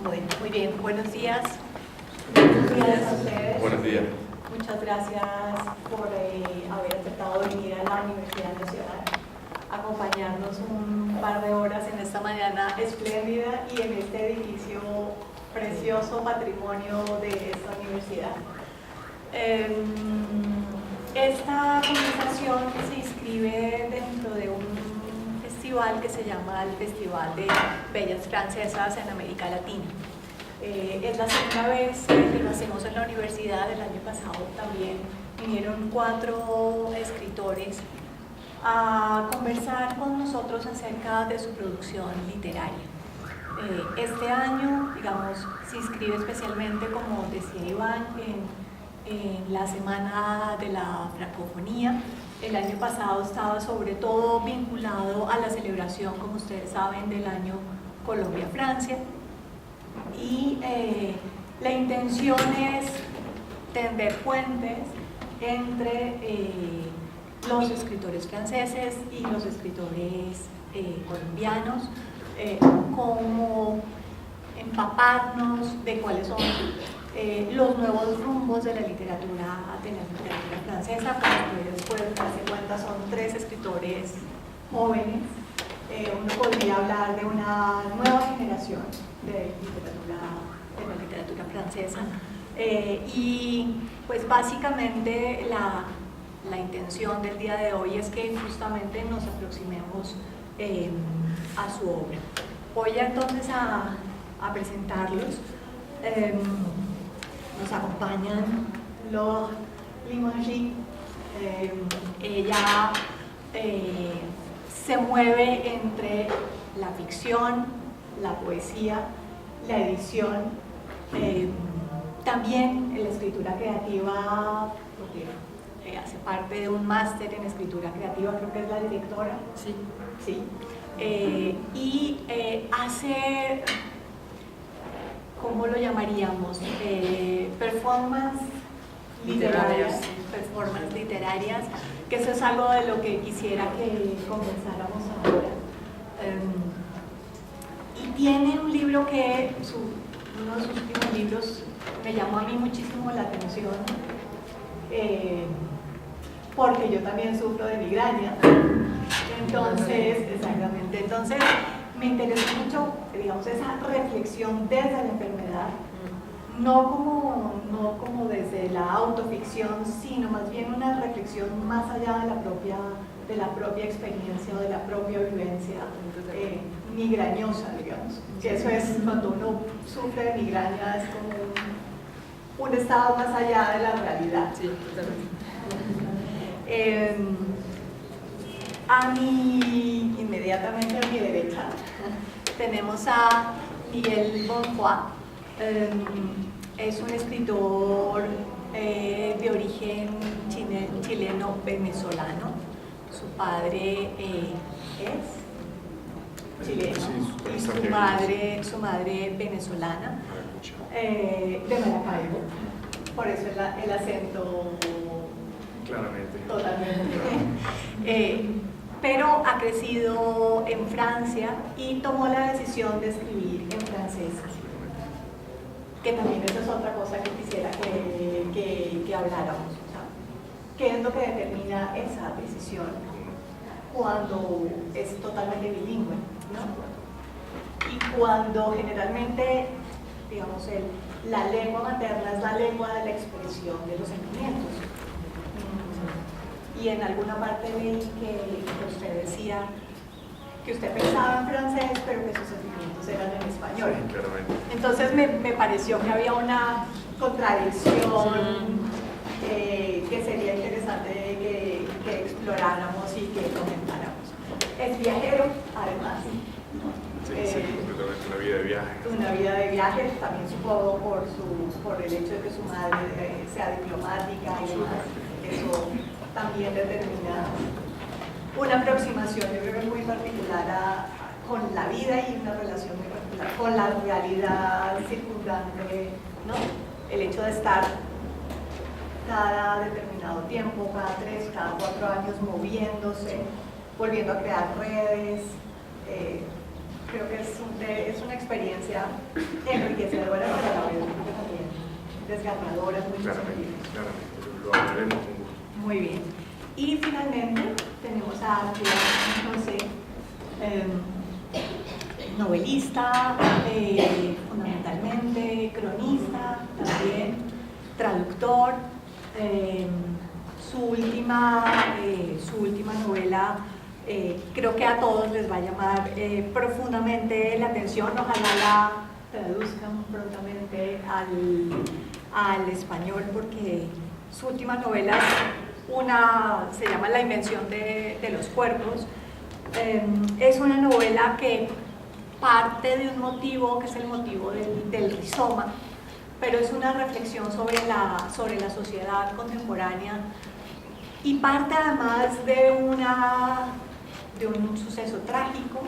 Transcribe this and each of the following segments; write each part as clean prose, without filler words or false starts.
Bueno, muy bien, buenos días. Buenos días a ustedes. Buenos días. Muchas gracias por haber aceptado venir a la Universidad Nacional, Acompañarnos un par de horas en esta mañana espléndida y en este edificio precioso, patrimonio de esta universidad. Esta conversación se inscribe dentro de un festival que se llama el Festival de Bellas Francesas en América Latina. Es la segunda vez que lo hacemos en la universidad. El año pasado también vinieron 4 escritores a conversar con nosotros acerca de su producción literaria. Este año, digamos, se inscribe especialmente, como decía Iván, en la Semana de la Francofonía. El año pasado estaba sobre todo vinculado a la celebración, como ustedes saben, del año Colombia-Francia. Y la intención es tender puentes entre los escritores franceses y los escritores colombianos, como empaparnos de cuáles son los nuevos rumbos de la literatura francesa. Como ustedes pueden darse cuenta, son 3 escritores jóvenes. Uno podría hablar de una nueva generación de la literatura francesa. Y pues básicamente la intención del día de hoy es que justamente nos aproximemos a su obra. Voy entonces a presentarlos. Nos acompañan Laure Limongy. Ella se mueve entre la ficción, la poesía, la edición, también en la escritura creativa, porque hace parte de un máster en escritura creativa, creo que es la directora. Sí. Y hace, ¿cómo lo llamaríamos? Performance literarias, que eso es algo de lo que quisiera que conversáramos ahora. Y tiene un libro que, uno de sus últimos libros, me llamó a mí muchísimo la atención, porque yo también sufro de migraña. Entonces me interesó mucho, digamos, esa reflexión desde la enfermedad, no como desde la autoficción, sino más bien una reflexión más allá de la propia experiencia o de la propia vivencia migrañosa, digamos. Que eso es, cuando uno sufre de migraña, es como un estado más allá de la realidad. Sí, totalmente. Inmediatamente a mi derecha tenemos a Miguel Bonfoy. Es un escritor de origen chileno-venezolano. Su padre es chileno y su madre venezolana, de Maracaibo. Por eso el acento Claramente. totalmente. Pero ha crecido en Francia y tomó la decisión de escribir en francés, que también esa es otra cosa que quisiera que habláramos. O sea, ¿qué es lo que determina esa decisión cuando es totalmente bilingüe, ¿no? Y cuando generalmente, digamos, la lengua materna es la lengua de la expresión de los sentimientos? Y en alguna parte leí que usted decía que usted pensaba en francés, pero que sus sentimientos eran en español. Sí, claramente. Entonces me pareció que había una contradicción que sería interesante que exploráramos y que comentáramos. Es viajero, además. Sí, completamente una vida de viaje. Una vida de viaje, también supongo por el hecho de que su madre sea diplomática y demás. Eso también determina una aproximación, yo creo que es muy particular con la vida y una relación muy particular con la realidad circundante, ¿no? El hecho de estar cada determinado tiempo, cada 3, cada 4 años moviéndose, volviendo a crear redes, creo que es una experiencia enriquecedora para la vida, también desgarradora en muchos sentidos. Claramente, lo hablaremos con gusto. Muy bien. Y finalmente tenemos a Adrián José, novelista, fundamentalmente cronista, también traductor. Su última novela creo que a todos les va a llamar profundamente la atención. Ojalá la traduzcan prontamente al español, porque su última novela se llama La invención de los cuerpos. Es una novela que parte de un motivo que es el motivo del rizoma, pero es una reflexión sobre la sociedad contemporánea y parte además de un suceso trágico,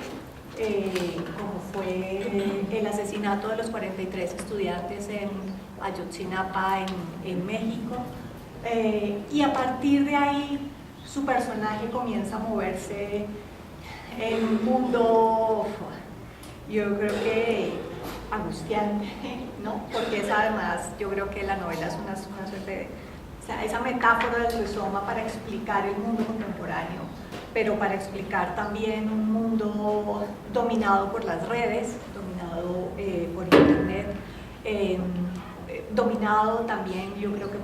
como fue el asesinato de los 43 estudiantes en Ayotzinapa, en México. Y a partir de ahí su personaje comienza a moverse en un mundo, yo creo que angustiante, ¿no? Porque es además, yo creo que la novela es una suerte de, o sea, esa metáfora del rizoma para explicar el mundo contemporáneo, pero para explicar también un mundo dominado por las redes, dominado por internet, dominado también, yo creo que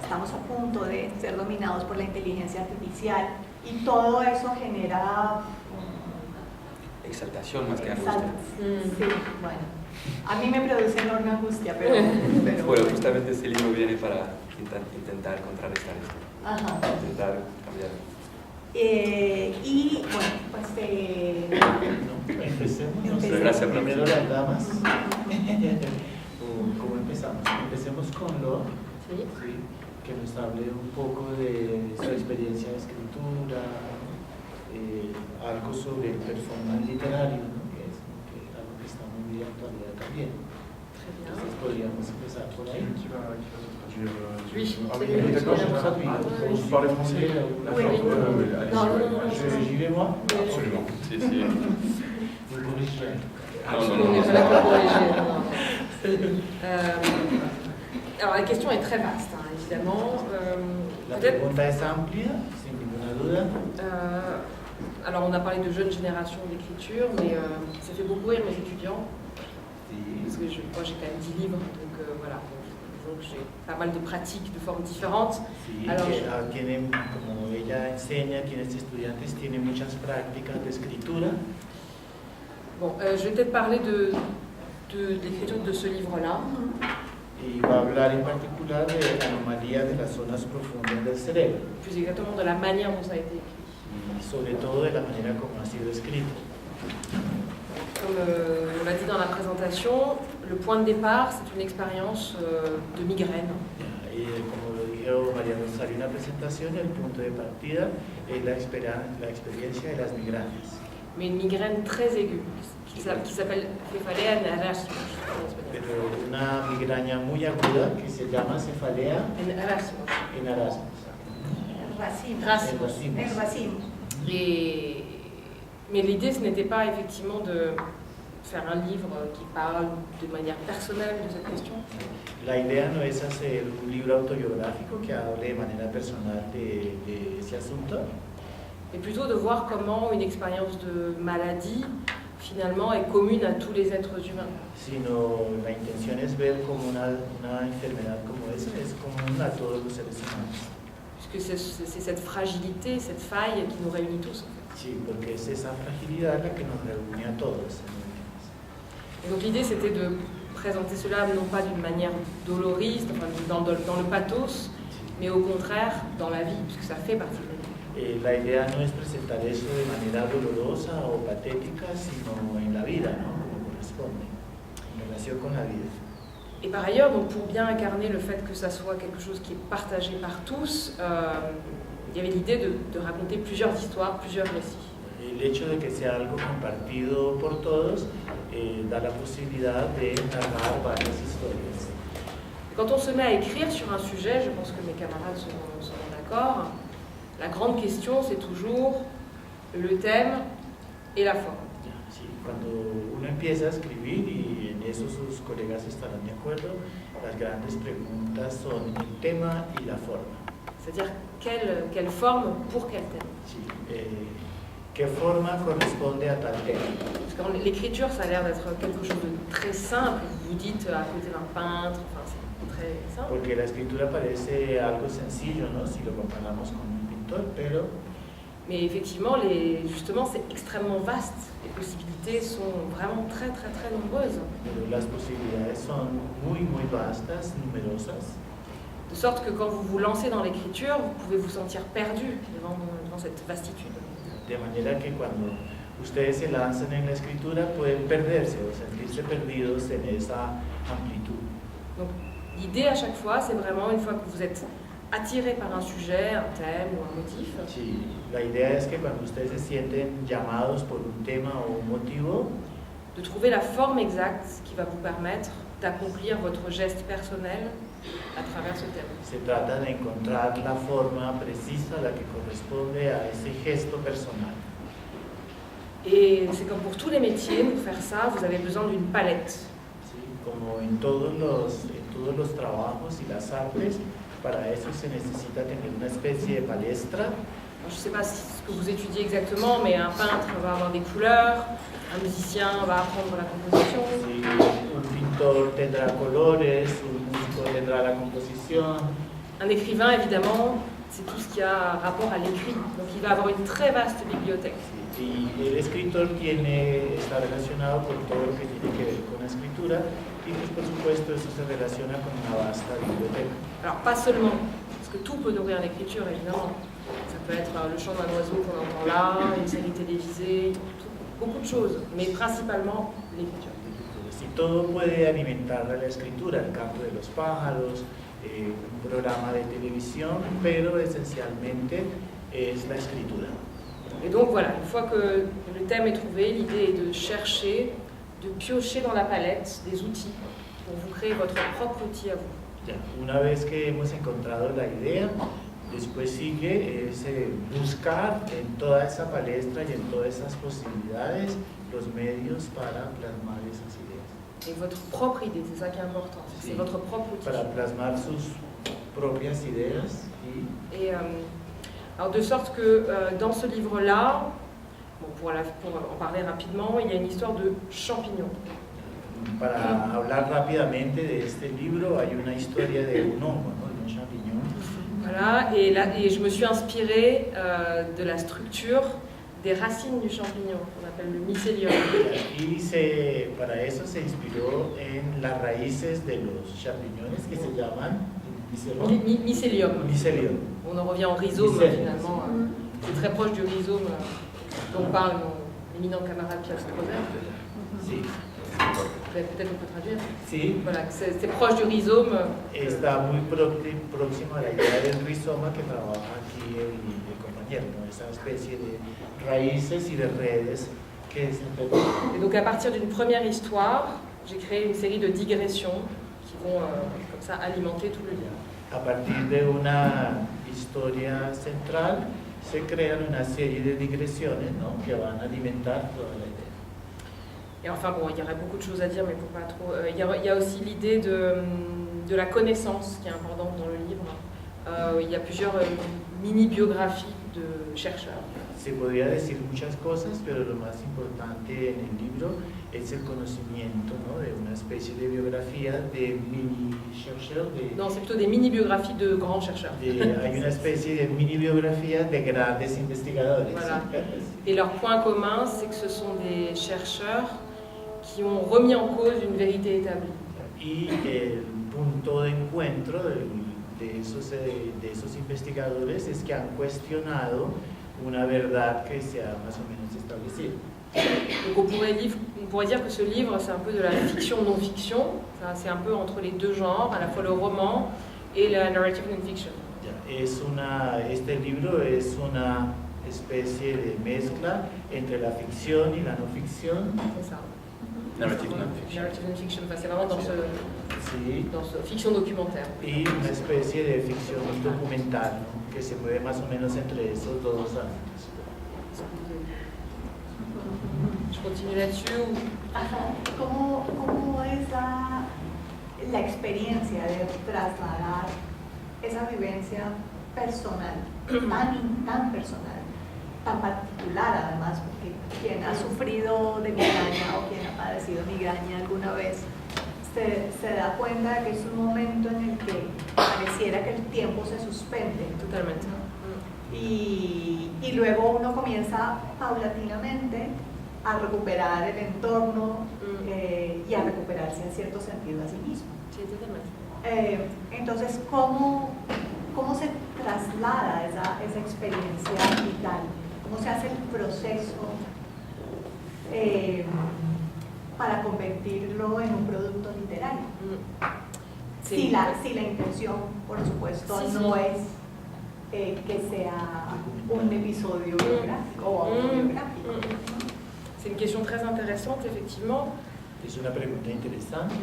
estamos a punto de ser dominados por la inteligencia artificial, y todo eso genera exaltación más que angustia. Sí, bueno, a mí me produce enorme angustia, pero bueno, justamente este libro viene para intentar contrarrestar esto. Ajá. Intentar cambiar. Y bueno, pues empecemos. Gracias, Primero las damas. ¿Cómo empezamos? Empecemos con Lor, ¿sí? Que nos hable un poco de su experiencia de escritura, algo sobre el performance literario, ¿no? Que es algo que está muy de actualidad también. Entonces podríamos empezar por ahí. Vous parlez français? J'y vais moi? Absolument. Si, si. Vous le corrigerez. On n'est pas là pour corriger. Alors la question est très vaste, hein, évidemment. La Peut-être. pregunta es amplia, sin ninguna duda. Alors on a parlé de jeunes générations d'écriture, mais ça fait beaucoup rire mes étudiants, parce que moi j'ai quand même 10 livres, donc voilà. Donc j'ai pas mal de pratiques de formes différentes. Sí, Alors, que tiene, como ella enseña, quienes estudiantes tienen muchas prácticas de escritura. Bon, je vais peut-être parler de l'écriture de ce livre-là. Y va a hablar en particular de la anomalía de las zonas profundas del cerebro. Plus exactement de la manière dont ça a été écrit. Y sobre todo de la manera como ha sido escrito. Comme on l'a dit dans la présentation, le point de départ, c'est une expérience de migraine. Y como lo dijo María Rosario en la presentación, el punto de partida es la experiencia de las migrañas. Mais une migraine très aiguë, qui s'appelle céphalea nerasmus en espagnol. Pero una migraña muy aguda que se llama cefalea Nerasmus. en Erasmus. el racimo. Mais l'idée, ce n'était pas effectivement de faire un livre qui parle de manière personnelle de cette question. La idea no es hacer un libro autobiográfico que hable de manera personal de ese asunto, Mais plutôt de voir comment une expérience de maladie, finalement, est commune à tous les êtres humains. sino la intención es ver como una enfermedad como esa es común a todos los seres humanos. Puisque c'est cette fragilité, cette faille qui nous réunit tous. Sí, porque es esa fragilidad la que nos reúne a todos. Et donc l'idée, c'était de présenter cela non pas d'une manière doloriste, enfin, dans le pathos, mais au contraire dans la vie, puisque ça fait partie de la vie. La idea no es presentar eso de manera dolorosa o patética, sino en la vida, ¿no? Como corresponde, en relación con la vida. Et par ailleurs, donc pour bien incarner le fait que ça soit quelque chose qui est partagé par tous, il y avait l'idée de raconter plusieurs histoires, plusieurs récits. El hecho de que sea algo compartido por todos da la posibilidad de narrar varias historias. Quand on se met à écrire sur un sujet, je pense que mes camarades seront d'accord, la grande question c'est toujours le thème et la forme. Sí, cuando uno empieza a escribir, y en eso sus colegas estarán de acuerdo, las grandes preguntas son el tema y la forma. C'est-à-dire quelle forme pour quel thème. Sí, ¿qué forma corresponde a tal tema? Parce que l'écriture, ça a l'air d'être quelque chose de très simple. Vous dites à côté d'un peintre, enfin, c'est très simple. Porque la escritura parece algo sencillo, ¿no? Si lo comparamos con un pintor, pero Mais effectivement, justement, c'est extrêmement vaste. Les possibilités sont vraiment très, très, très nombreuses. las posibilidades son muy, muy vastas, numerosas. De sorte que quand vous vous lancez dans l'écriture, vous pouvez vous sentir perdu devant cette vastitude. De manera que cuando ustedes se lanzan en la escritura pueden perderse o sentirse perdidos en esa amplitud. Donc, l'idée à chaque fois, c'est vraiment une fois que vous êtes attiré par un sujet, un thème ou un motif, Sí, la idea es que cuando ustedes se sienten llamados por un tema o un motivo, de trouver la forme exacte qui va vous permettre d'accomplir votre geste personnel à travers ce thème. se trata de encontrar la forma precisa, la que corresponde a ese gesto personal. Et c'est comme pour tous les métiers, pour faire ça, vous avez besoin d'une palette. ¿Sí? Como en todos los trabajos y las artes, para eso se necesita tener una especie de palestra. Alors, je ne sais pas ce que vous étudiez exactement, mais un peintre va avoir des couleurs, un musicien va apprendre la composition. Sí, un pintor tendrá colores, un músico tendrá la composición. Un écrivain, évidemment, c'est tout ce qui a rapport à l'écrit. Donc il va avoir une très vaste bibliothèque. Sí, y el escritor está relacionado con todo lo que tiene que ver con la escritura y pues por supuesto eso se relaciona con una vasta biblioteca. Alors pas seulement, parce que tout peut nourrir l'écriture, évidemment. Ça peut être le chant d'un oiseau qu'on entend là, une série télévisée, beaucoup de choses, mais principalement l'écriture. Sí, todo puede alimentar a la escritura, el canto de los pájaros, un programa de televisión, pero esencialmente es la escritura. Et donc voilà, une fois que le thème est trouvé, l'idée est de chercher, de piocher dans la palette des outils pour vous créer votre propre outil à vous. Ya, una vez que hemos encontrado la idea, después sigue buscar en toda esa palestra y en todas esas posibilidades los medios para plasmar esas ideas. Et votre propre idée, c'est ça qui est important, c'est Sí. votre propre outil. Para plasmar sus propias ideas Et alors de sorte que dans ce livre-là, bon, pour en parler rapidement, il y a une histoire de champignons. para hablar rápidamente de este libro hay una historia de un hongo, ¿no? De un champiñón. Voilà, et je me suis inspirée de la structure des racines du champignon, qu'on appelle le mycélium. Y para eso se inspiró en las raíces de los champiñones que se llaman Mycélium. mycelium. On en revient au rhizome Mycèle. finalement. C'est très proche du rhizome dont parle mon éminent camarade Pierre Strozer. Sí, Peut-être on peut traduire. sí, Voilà, c'est proche du rhizome. está muy próximo a la idea del rizoma que trabaja aquí el compañero, ¿no? Esa especie de raíces y de redes que se permiten. Et donc à partir d'une première histoire, j'ai créé une série de digressions qui vont comme ça alimenter tout le livre. A partir de una historia central se crean una serie de digresiones, ¿no? Que van a alimentar toda la idea. Et enfin bon, il y aurait beaucoup de choses à dire, mais pour pas trop. Il y a aussi l'idée de la connaissance qui est importante dans le livre. Il y a plusieurs mini-biographies de chercheurs. Se podría decir muchas cosas, pero lo más importante en el libro es el conocimiento, ¿no? De una especie de biografía de mini-chercheurs. Non, c'est plutôt des mini-biographies de grands chercheurs. Hay una especie de mini-biografía de grandes investigadores. Voilà. Et leur point commun, c'est que ce sont des chercheurs qui ont remis en cause une vérité établie. Y el punto de encuentro de esos investigadores es que han cuestionado una verdad que se ha más o menos establecido. Donc on pourrait dire que ce livre, c'est un peu de la fiction non-fiction. C'est un peu entre les deux genres, à la fois le roman et la narrative non-fiction. Este libro es una especie de mezcla entre la ficción y la no ficción. C'est ça. Narrative non-fiction. Narrative non-fiction, enfin, c'est vraiment dans Sí. ce fiction documentaire. Y una especie de ficción documental, ¿no? Que se mueve más o menos entre esos dos ámbitos. Je Je continue là-dessus ou... Ajá. ¿Cómo es la experiencia de trasladar esa vivencia personal, tan personal, tan particular además, porque quien ha sufrido de migraña o quien ha padecido migraña alguna vez se da cuenta de que es un momento en el que pareciera que el tiempo se suspende. Totalmente. Y luego uno comienza paulatinamente a recuperar el entorno y a recuperarse en cierto sentido a sí mismo. Sí, totalmente. Entonces, ¿cómo se traslada esa experiencia vital? ¿Cómo se hace el proceso para convertirlo en un producto literario? Sí. Si la intención, por supuesto, Sí, no sí. es que sea un episodio biográfico o autobiográfico. C'est une question très intéressante, effectivement. Es una pregunta interesante.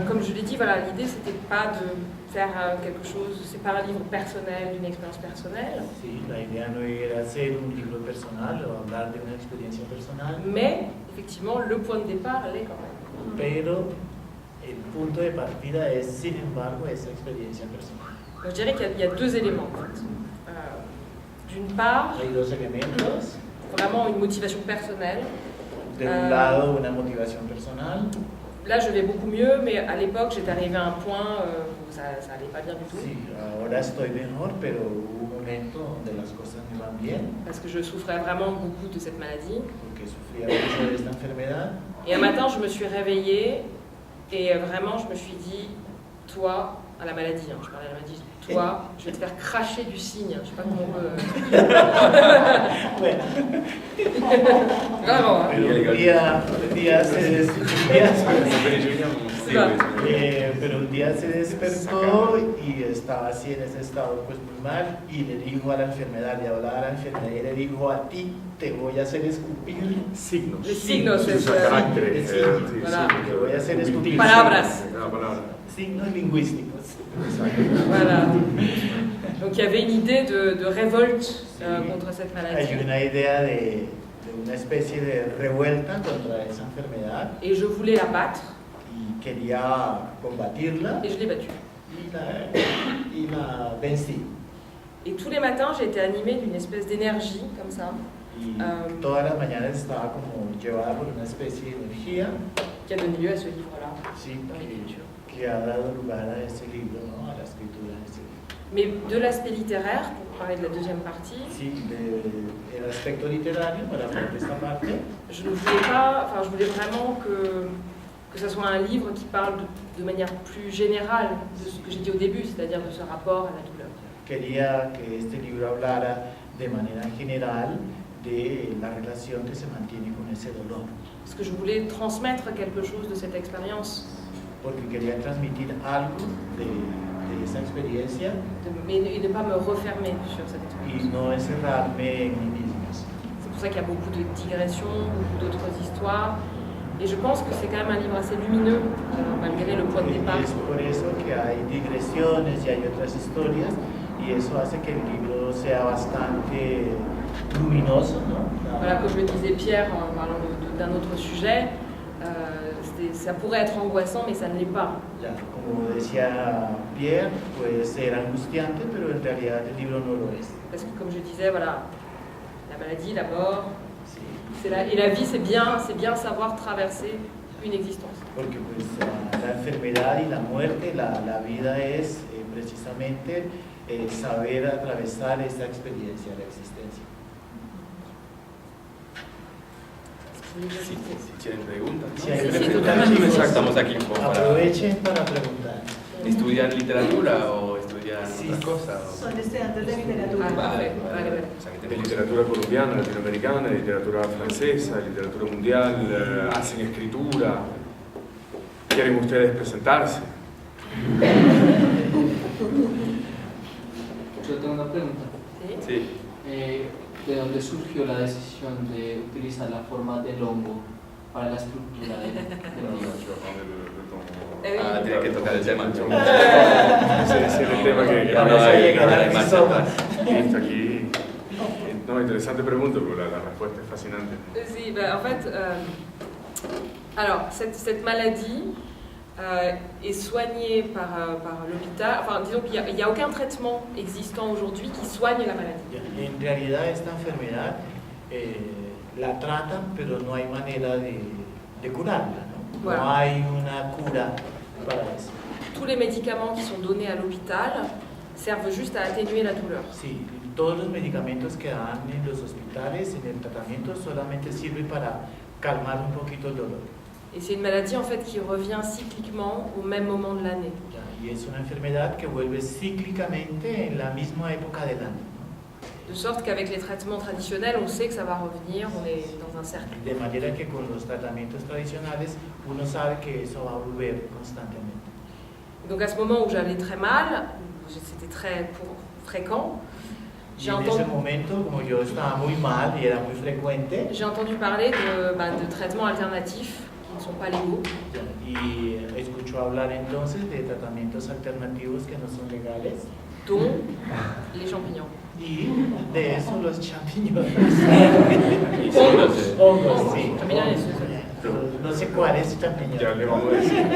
Comme je l'ai dit, voilà, l'idée c'était pas de faire quelque chose, c'est pas un livre personnel, d'une expérience personnelle, Sí, la idea no era hacer un libro personal o hablar de una experiencia personal, mais effectivement le point de départ l'est quand même. pero el punto de partida es, sin embargo, esa experiencia personal. Donc, je dirais qu'il y a deux éléments en fait. D'une part, Hay dos elementos. vraiment une motivation personnelle. De un lado, una motivación personal. Là je vais beaucoup mieux, mais à l'époque j'étais arrivée à un point où ça allait pas bien du tout. Sí, ahora estoy mejor, pero hubo un momento donde las cosas no iban bien, Parce que je souffrais vraiment beaucoup de cette maladie. porque sufría mucho de esta enfermedad. Et un matin, je me suis réveillée et vraiment, je me suis dit, toi, à la maladie, hein, je parlais à la maladie, toi, je vais te faire cracher du cygne. Je sais pas comment on peut... Bueno, Vraiment, hein. pero un día se despertó y estaba así en ese estado pues muy mal y le dijo a la enfermedad, le hablaba a la enfermedad y le dijo a ti te voy a hacer escupir Signos. Les signos, Usa es, caracteres. sí, voilà. te voy a hacer escupir Palabras. Palabras. signos lingüísticos. Voilà. Donc il y avait une idée de révolte contre cette Hay maladie. una idea de una especie de revuelta contra esa enfermedad Et je voulais la battre y quería combatirla et je l'ai battue. y la vencí. Et tous les matins, j'ai été animée d'une espèce d'énergie comme ça, Y todas las mañanas estaba como llevada por una especie de energía, qui a donné lieu à ce livre-là. sí, que ha dado lugar a ese libro, ¿no? A la escritura de ese libro. Mais de l'aspect littéraire, pour parler de la deuxième partie, Sí, el aspecto literario, para hablar de esta parte, je ne voulais pas, enfin je voulais vraiment que ce soit un livre qui parle de manière plus générale de ce que j'ai dit au début, c'est-à-dire de ce rapport à la douleur. quería que este libro hablara de manera general de la relación que se mantiene con ese dolor, Parce que je voulais transmettre quelque chose de cette expérience, porque quería transmitir algo de esa experiencia et ne pas me refermer sur cette expérience. y no encerrarme en mí mismo. C'est pour ça qu'il y a beaucoup de digressions, beaucoup d'autres histoires, et je pense que c'est quand même un livre assez lumineux, malgré le point de départ. Y es por eso que hay digresiones y hay otras historias y eso hace que el libro sea bastante luminoso, ¿no? Voilà, comme je le disais Pierre en parlant d'un autre sujet, ça pourrait être angoissant, mais ça ne l'est pas. Ya, como decía Pierre, puede ser angustiante, pero en realidad el libro no lo es. Parce que comme je disais, voilà, la maladie, la mort, Sí, et la vie, c'est bien savoir traverser une existence. porque pues la enfermedad y la muerte, la vida es precisamente saber atravesar esa experiencia de la existencia. Si tienen preguntas. Si hay Sí, sí, preguntas, totalmente. chicos, Estamos aquí como para... aprovechen para preguntar. ¿Estudian literatura o estudian Sí. otra cosa? o- Son estudiantes de literatura. Vale, Vale. O sea, que De tenemos- literatura colombiana, latinoamericana, literatura francesa, literatura mundial, hacen escritura. ¿Quieren ustedes presentarse? Yo tengo una pregunta. ¿Sí? Sí. ¿De dónde surgió la decisión de utilizar la forma del hongo para la estructura del libro? Ah, tiene que tocar el tema. Ese es el tema que Ya no hay llegar al marcha rizoma. atrás. Esto aquí no interesante pregunta, porque la respuesta es fascinante. Si, en fait, alors, cette maladie est soignée par l'hôpital. Enfin, disons qu'il n'y a aucun traitement existant aujourd'hui qui soigne la maladie. En realidad esta enfermedad la tratan, pero no hay manera de curarla, ¿no? Voilà. No hay una cura para eso. Tous les médicaments qui sont donnés à l'hôpital servent juste à atténuer la douleur. Sí, todos los medicamentos que dan en los hospitales, en el tratamiento, solamente sirven para calmar un poquito el dolor. Et c'est une maladie en fait qui revient cycliquement au même moment de l'année. Y es una enfermedad que vuelve cíclicamente en la misma época del año, ¿no? De sorte qu'avec les traitements traditionnels, on sait que ça va revenir, on est dans un cercle. De manera que con los tratamientos tradicionales uno sabe que eso va a volver constantemente. Donc à ce moment où j'allais très mal, c'était très fréquent, Y en ese momento, como yo estaba muy mal y era muy frecuente, j'ai entendu parler de traitements alternatifs qui ne sont pas légaux. y escucho hablar entonces de tratamientos alternativos que no son legales, Dont les champignons. y de eso los champiñones. Hongos. Hongos, sí. Champiñones, No sé cuáles champiñones. Ya le vamos a decir.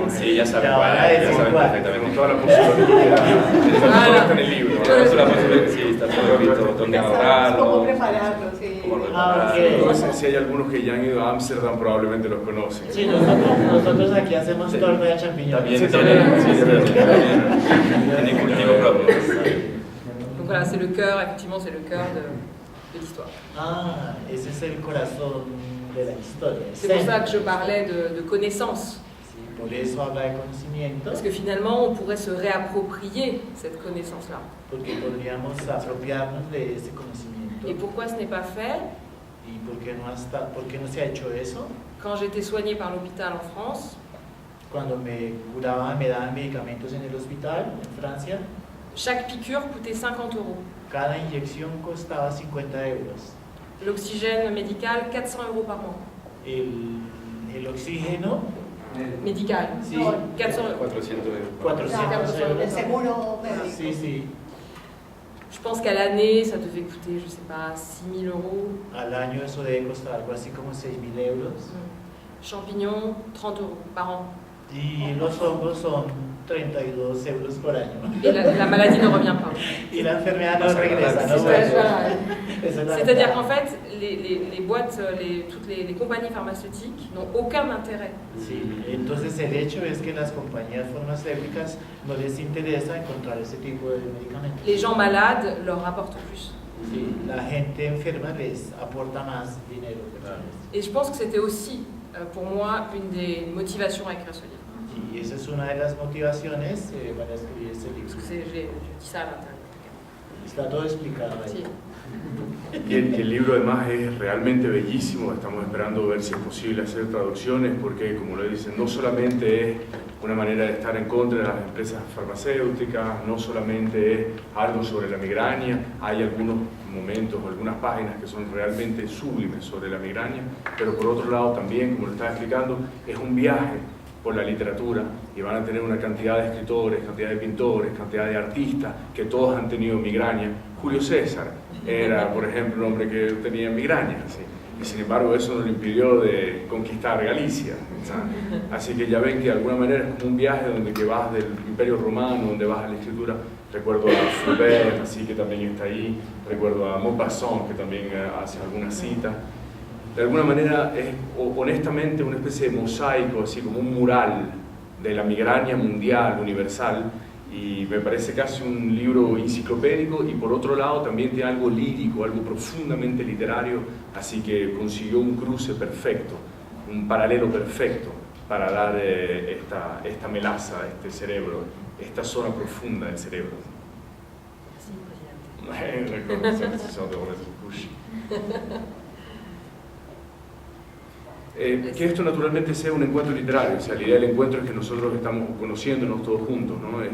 Sí, ya saben Ya cuál, van a ya decir saben cuál. perfectamente. Con toda la posibilidad. Todo está en el libro. Todo eso la posibilidad, sí, está todo escrito, dónde ¿Cómo ahorrarlo, prepararlo? Sí. cómo Ah, prepararlo. ok. Entonces, si hay algunos que ya han ido a Ámsterdam, probablemente los conocen. Sí, nosotros aquí hacemos Sí. torta de champiñones. También Sí, tiene, también. sí, tiene cultivo propio. Donc voilà, c'est le cœur, effectivement, c'est le cœur de l'histoire. Ah, ese es el corazón de la historia. C'est pour ça que je parlais de connaissance. Sí, por eso habla de conocimiento, Parce que finalement, on pourrait se réapproprier cette connaissance-là. porque podríamos apropiarnos de ese conocimiento. Et pourquoi ce n'est pas fait? ¿Y por qué no se ha hecho eso? Quand j'étais soignée par l'hôpital en France, Cuando me curaban, me daban medicamentos en el hospital, en Francia, chaque piqûre coûtait 50 €. cada inyección costaba 50 euros. L'oxygène médical, 400 € par mois. El oxígeno, Médical, sí, 400 €. 400 euros. 400 euros. El seguro médico. Sí, sí. Je pense qu'à l'année, ça devait coûter, je sais pas, 6 000 €. Al año eso debe costar algo así como 6.000 euros. Champignons, 30 € par an. Y los hongos son 32 euros por año. Et la maladie ne revient pas. Y la enfermedad no Más regresa, agradable. ¿no? Voilà. Esa es la C'est-à-dire verdad. qu'en fait, les boîtes, toutes les compagnies pharmaceutiques n'ont aucun intérêt. Sí, entonces el hecho es que las compañías farmacéuticas no les interesa encontrar ese tipo de medicamentos. Les gens malades leur rapportent plus. Sí, la gente enferma les aporta más dinero. Et je pense que c'était aussi, pour moi, une des motivations à écrire ce livre. Y esa es una de las motivaciones para escribir ese Parce que libro. j'ai dit ça à l'intérieur. Está todo explicado ahí. Si. Y el libro además es realmente bellísimo, estamos esperando ver si es posible hacer traducciones porque, como le dicen, no solamente es una manera de estar en contra de las empresas farmacéuticas, no solamente es algo sobre la migraña, hay algunos momentos o algunas páginas que son realmente sublimes sobre la migraña, pero por otro lado también, como lo estaba explicando, es un viaje por la literatura y van a tener una cantidad de escritores, cantidad de pintores, cantidad de artistas que todos han tenido migraña. Julio César era, por ejemplo, un hombre que tenía migraña, ¿sí? Y sin embargo eso no le impidió de conquistar Galicia, ¿sí? Así que ya ven que de alguna manera es como un viaje donde que vas del Imperio Romano, donde vas a la escritura. Recuerdo a Flaubert, así que también está ahí, recuerdo a Maupassant, que también hace algunas citas. De alguna manera es honestamente una especie de mosaico, así como un mural de la migraña mundial, universal, y me parece casi un libro enciclopédico y por otro lado también tiene algo lírico, algo profundamente literario, así que consiguió un cruce perfecto, un paralelo perfecto para dar esta melaza, este cerebro, esta zona profunda del cerebro. Que esto naturalmente sea un encuentro literario, o sea, la idea del encuentro es que nosotros estamos conociéndonos todos juntos, ¿no? La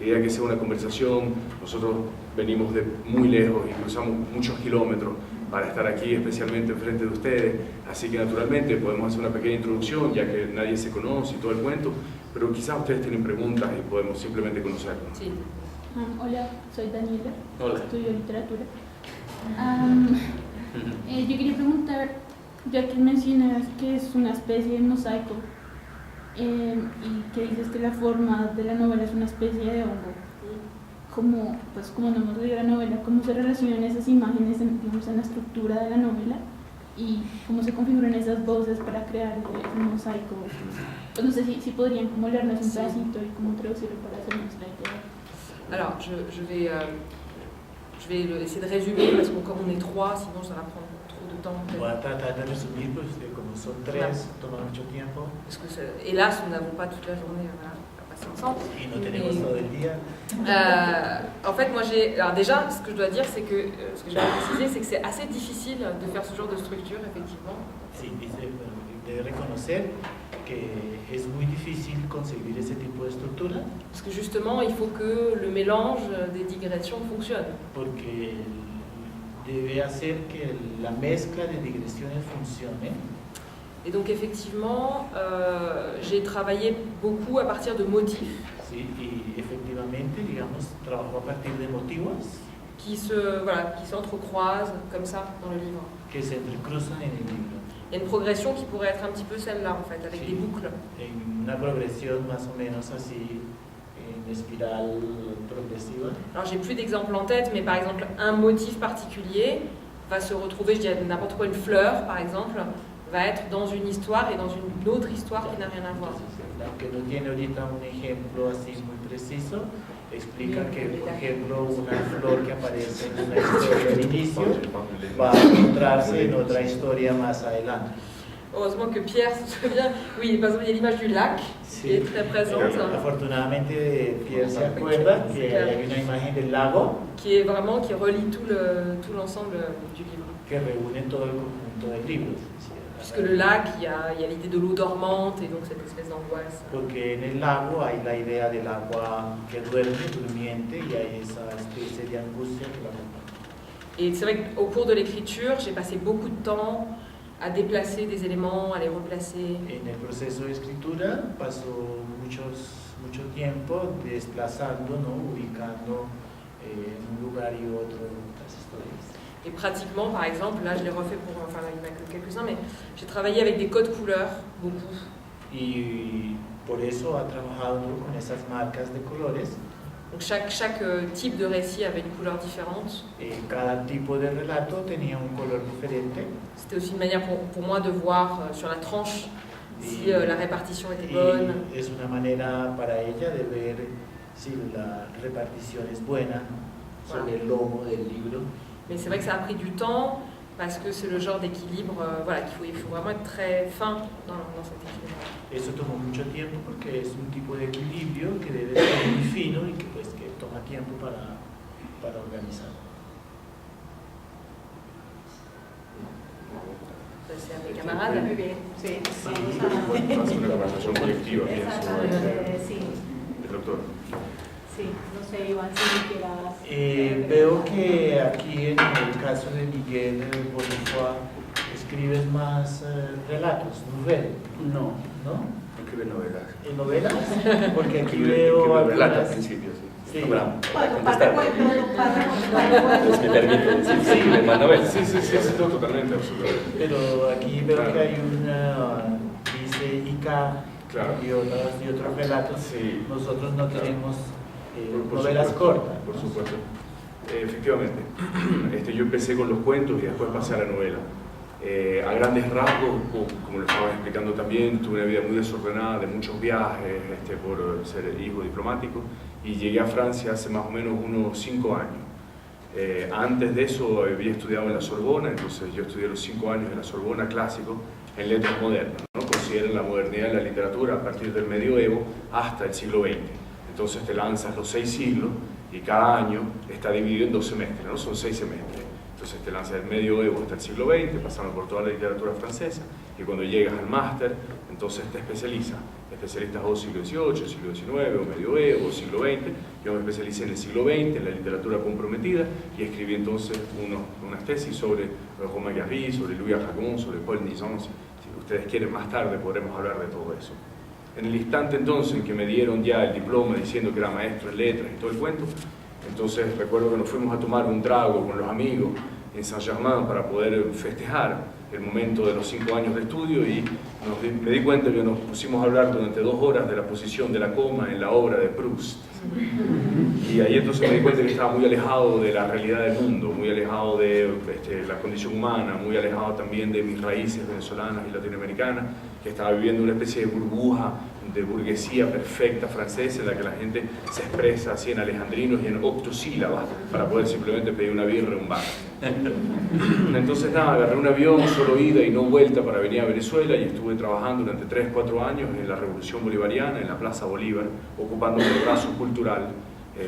idea es que sea una conversación, nosotros venimos de muy lejos y cruzamos muchos kilómetros para estar aquí, especialmente enfrente de ustedes, así que naturalmente podemos hacer una pequeña introducción, ya que nadie se conoce y todo el cuento, pero quizás ustedes tienen preguntas y podemos simplemente conocernos. Sí. Hola, soy Daniela, Hola. estudio literatura. Yo quería preguntar, ya que mencionas que es una especie de mosaico y que dices que la forma de la novela es una especie de hongo, como no hemos leído la novela, ¿cómo se relacionan esas imágenes digamos, en la estructura de la novela y cómo se configuran esas voces para crear un mosaico? Pues no sé si podrían como leernos un pedacito y cómo traducirlo para hacernos la idea. Alors, je vais essayer de résumer parce que comme on est trois, sinon ça va prendre trop de temps. Voy a tratar de resumir, pues como son tres, toma mucho tiempo. Parce que hélas, nous n'avons pas toute la journée à passer ensemble. Y no tenemos todo el día. En fait, moi alors déjà, ce que je dois dire, c'est que ce que je vais préciser, c'est que c'est assez difficile de faire ce genre de structure, effectivement. Sí, debe reconocer que es muy difícil conseguir ese tipo de estructura. Parce que justement, il faut que le mélange des digressions fonctionne. Porque debe hacer que la mezcla de digresiones funcione. Et donc effectivement, j'ai travaillé beaucoup à partir de motifs. Sí, y efectivamente, digamos, trabajo a partir de motivos qui s'entrecroisent comme ça dans le livre. que se entrecruzan en el libro. Il y a une progression qui pourrait être un petit peu celle-là en fait, avec Sí, des boucles. en una progresión más o menos así, en espiral progresiva. Alors j'ai plus d'exemples en tête, mais par exemple un motif particulier va se retrouver, je dirais n'importe quoi, une fleur par exemple, va être dans une histoire et dans une autre histoire qui n'a rien à voir. Aunque no tiene ahorita un ejemplo así muy preciso, explica que, por ejemplo, una flor que aparece en una historia al inicio va a encontrarse en otra historia más adelante. Heureusement que Pierre se souvient, oui, par exemple il y a l'image du lac qui est très présente. Afortunadamente Pierre se acuerda que hay una imagen del lago qui est vraiment, qui relie tout l'ensemble du livre. que reúne todo el conjunto del libro. Puisque le lac, il y a l'idée de l'eau dormante et donc cette espèce d'angoisse. Porque en el lago hay la idea del agua que duerme, durmiente, y hay esa especie de angustia que la acompaña. Et c'est vrai qu'au cours de l'écriture, j'ai passé beaucoup de temps à déplacer des éléments, à les replacer. En el proceso de escritura pasó mucho tiempo desplazando, ¿no? Ubicando en un lugar y otro las historias. Et pratiquement, par exemple, là je l'ai refait pour, enfin là, il n'y en a que quelques-uns, mais j'ai travaillé avec des codes couleurs, beaucoup. Y por eso ha trabajado con esas marcas de colores. Donc chaque type de récit avait une couleur différente. Cada tipo de relato tenía un color diferente. C'était aussi une manière pour moi de voir sur la tranche si la répartition était bonne. Es una manera para ella de ver si la repartición es buena sobre el lomo del libro. Mais c'est vrai que ça a pris du temps parce que c'est le genre d'équilibre voilà, il faut vraiment être très fin dans cet équilibre. Eso tomó mucho tiempo porque es un tipo de equilibrio que debe ser muy fino y que, pues, que toma tiempo para organizar. C'est avec camarades. Muy bien, sí. Va a ser una conversación colectiva, pienso. Exactamente, sí. El doctor. Sí, no sé, Iván, si quieras... Veo que aquí en el caso de Miguel Bonifá escribes más relatos, novelas. No, ¿No? escribe novelas. ¿Novelas? Porque aquí veo relatos al algunas... principio, sí. Sí. Para Bueno, contestar. Pues me permite, sí, escribe más novelas. Sí, totalmente, absolutamente. Pero aquí veo que hay una, dice Ica, Claro. y otros relatos. Sí. Nosotros no Claro. tenemos Por novelas supuesto, cortas. Por supuesto. Efectivamente. Yo empecé con los cuentos y después pasé a la novela. A grandes rasgos, como lo estabas explicando también, tuve una vida muy desordenada, de muchos viajes, por ser hijo diplomático, y llegué a Francia hace más o menos unos 5 años. Antes de eso había estudiado en la Sorbona, entonces yo estudié los 5 años en la Sorbona clásico en letras modernas, ¿no? Consideran la modernidad de la literatura a partir del medioevo hasta el siglo XX. Entonces te lanzas los 6 siglos y cada año está dividido en 2 semestres, ¿no? Son 6 semestres. Entonces te lanzas del medioevo hasta el siglo XX, pasando por toda la literatura francesa, y cuando llegas al máster, entonces te especializas. Especialistas o siglo XVIII, siglo XIX, o medioevo, o siglo XX. Yo me especialicé en el siglo XX, en la literatura comprometida, y escribí entonces unas tesis sobre Romain Gary, sobre Louis Aragon, sobre Paul Nizan. Si ustedes quieren, más tarde podremos hablar de todo eso. En el instante entonces en que me dieron ya el diploma diciendo que era maestro en letras y todo el cuento, entonces recuerdo que nos fuimos a tomar un trago con los amigos en Saint-Germain para poder festejar el momento de los 5 años de estudio y me di cuenta que nos pusimos a hablar durante 2 horas de la posición de la coma en la obra de Proust. Y ahí entonces me di cuenta que estaba muy alejado de la realidad del mundo, muy alejado de la condición humana, muy alejado también de mis raíces venezolanas y latinoamericanas, que estaba viviendo una especie de burbuja de burguesía perfecta francesa en la que la gente se expresa así en alejandrinos y en octosílabas para poder simplemente pedir una birra en un bar. Entonces nada, agarré un avión, solo ida y no vuelta para venir a Venezuela y estuve trabajando durante 3-4 años en la Revolución Bolivariana, en la Plaza Bolívar, ocupando el brazo cultural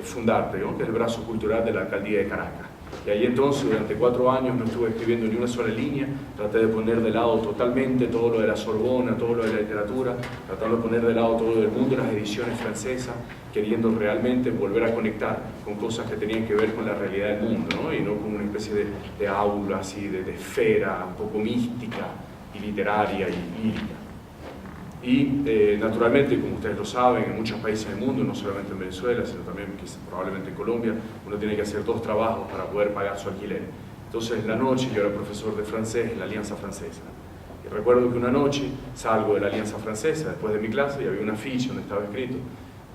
Fundarte, ¿no? Que es el brazo cultural de la Alcaldía de Caracas. Y ahí entonces durante 4 años no estuve escribiendo ni una sola línea, traté de poner de lado totalmente todo lo de la Sorbona, todo lo de la literatura, tratando de poner de lado todo lo del mundo de las ediciones francesas, queriendo realmente volver a conectar con cosas que tenían que ver con la realidad del mundo, ¿no? Y no con una especie de aula así, de esfera un poco mística y literaria y lírica. Y naturalmente, como ustedes lo saben, en muchos países del mundo, no solamente en Venezuela, sino también probablemente en Colombia, uno tiene que hacer 2 trabajos para poder pagar su alquiler. Entonces, en la noche, yo era profesor de francés en la Alianza Francesa. Y recuerdo que una noche salgo de la Alianza Francesa, después de mi clase, y había una ficha donde estaba escrito: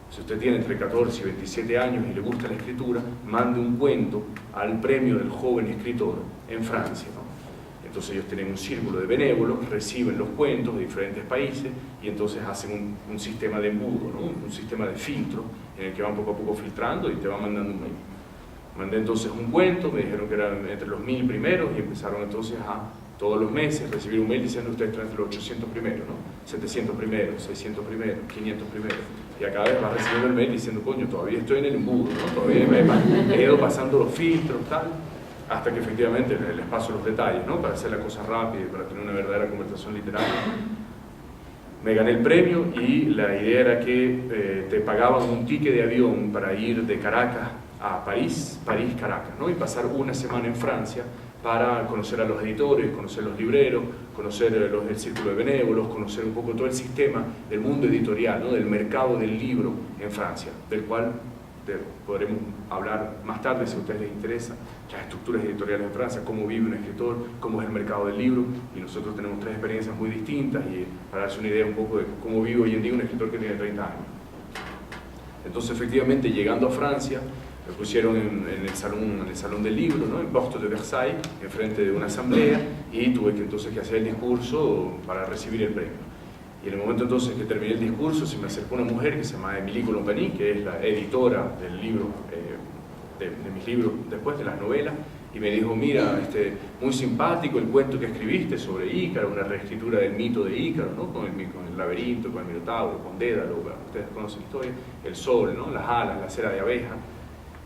si usted tiene entre 14 y 27 años y le gusta la escritura, mande un cuento al premio del joven escritor en Francia, ¿no? Entonces ellos tienen un círculo de benévolos, reciben los cuentos de diferentes países y entonces hacen un sistema de embudo, ¿no? Un sistema de filtro en el que van poco a poco filtrando y te van mandando un mail. Mandé entonces un cuento, me dijeron que eran entre los 1000 primeros y empezaron entonces a todos los meses recibir un mail diciendo: usted está entre los 800 primeros, ¿no? 700 primeros, 600 primeros, 500 primeros. Y a cada vez vas recibiendo el mail diciendo: coño, todavía estoy en el embudo, ¿no? Todavía he ido pasando los filtros, tal. Hasta que efectivamente les paso los detalles, ¿no? Para hacer la cosa rápida y para tener una verdadera conversación literaria. Me gané el premio y la idea era que te pagaban un ticket de avión para ir de Caracas a París, París-Caracas, ¿no? Y pasar una semana en Francia para conocer a los editores, conocer los libreros, conocer el círculo de benévolos, conocer un poco todo el sistema del mundo editorial, ¿no? Del mercado del libro en Francia, del cual podremos hablar más tarde si a ustedes les interesa, las estructuras editoriales en Francia, cómo vive un escritor, cómo es el mercado del libro, y nosotros tenemos 3 experiencias muy distintas y para darse una idea un poco de cómo vive hoy en día un escritor que tiene 30 años. Entonces efectivamente llegando a Francia me pusieron en el salón del libro, ¿no? En Porte de Versailles, enfrente de una asamblea, y tuve que entonces que hacer el discurso para recibir el premio. Y en el momento entonces que terminé el discurso se me acercó una mujer que se llama Émilie Colombani, que es la editora del libro, de mis libros después de las novelas, y me dijo: mira, muy simpático el cuento que escribiste sobre Ícaro, una reescritura del mito de Ícaro, ¿no? Con el laberinto, con el Minotauro, con Dédalo, ustedes conocen la historia, el sol, ¿no? Las alas, la cera de abeja.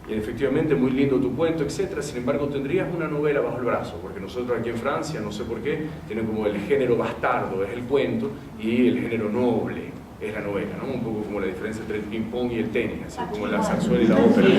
Y efectivamente muy lindo tu cuento, etc. Sin embargo, tendrías una novela bajo el brazo, porque nosotros aquí en Francia, no sé por qué, tienen como el género bastardo, es el cuento, y el género noble es la novela, ¿no? Un poco como la diferencia entre el ping-pong y el tenis, así como la zarzuela y la ópera. El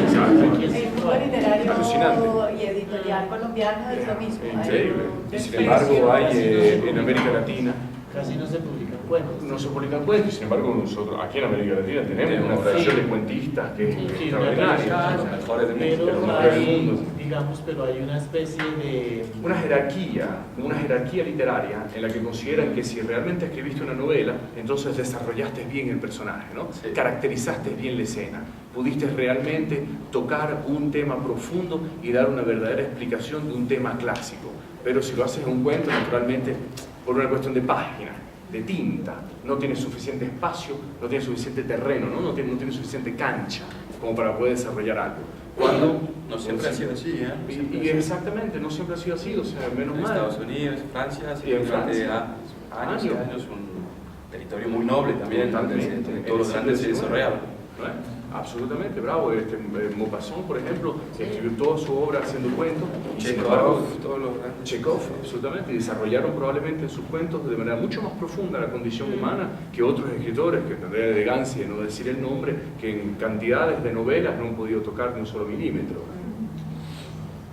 mundo literario y editorial colombiano es lo mismo. Increíble. Y sin embargo, hay en América Latina casi no se publican cuentos. No se publican cuentos, y sin embargo nosotros aquí en América Latina tenemos una tradición de cuentistas que es extraordinaria, los mejores de México, pero los mejores del mundo. Digamos, pero hay una especie de... una jerarquía literaria en la que consideran que si realmente escribiste una novela, entonces desarrollaste bien el personaje, ¿no? Sí. Caracterizaste bien la escena, pudiste realmente tocar un tema profundo y dar una verdadera explicación de un tema clásico. Pero si lo haces en un cuento, naturalmente, por una cuestión de página, de tinta, no tiene suficiente espacio, no tiene suficiente terreno, no tiene suficiente cancha como para poder desarrollar algo. Cuando No siempre ha sido así, ¿eh? Y exactamente, no siempre ha sido así, o sea, menos En mal. Estados Unidos, Francia, Y en Francia. años y años, un territorio muy noble también, Totalmente. donde todos los grandes se desarrollaron. ¿No es? Absolutamente, bravo. Maupassant, por ejemplo, escribió toda su obra haciendo cuentos, y sin embargo, todos los grandes. Chekhov, absolutamente, y desarrollaron probablemente en sus cuentos de manera mucho más profunda la condición humana que otros escritores, que tendría la elegancia de no decir el nombre, que en cantidades de novelas no han podido tocar ni un solo milímetro.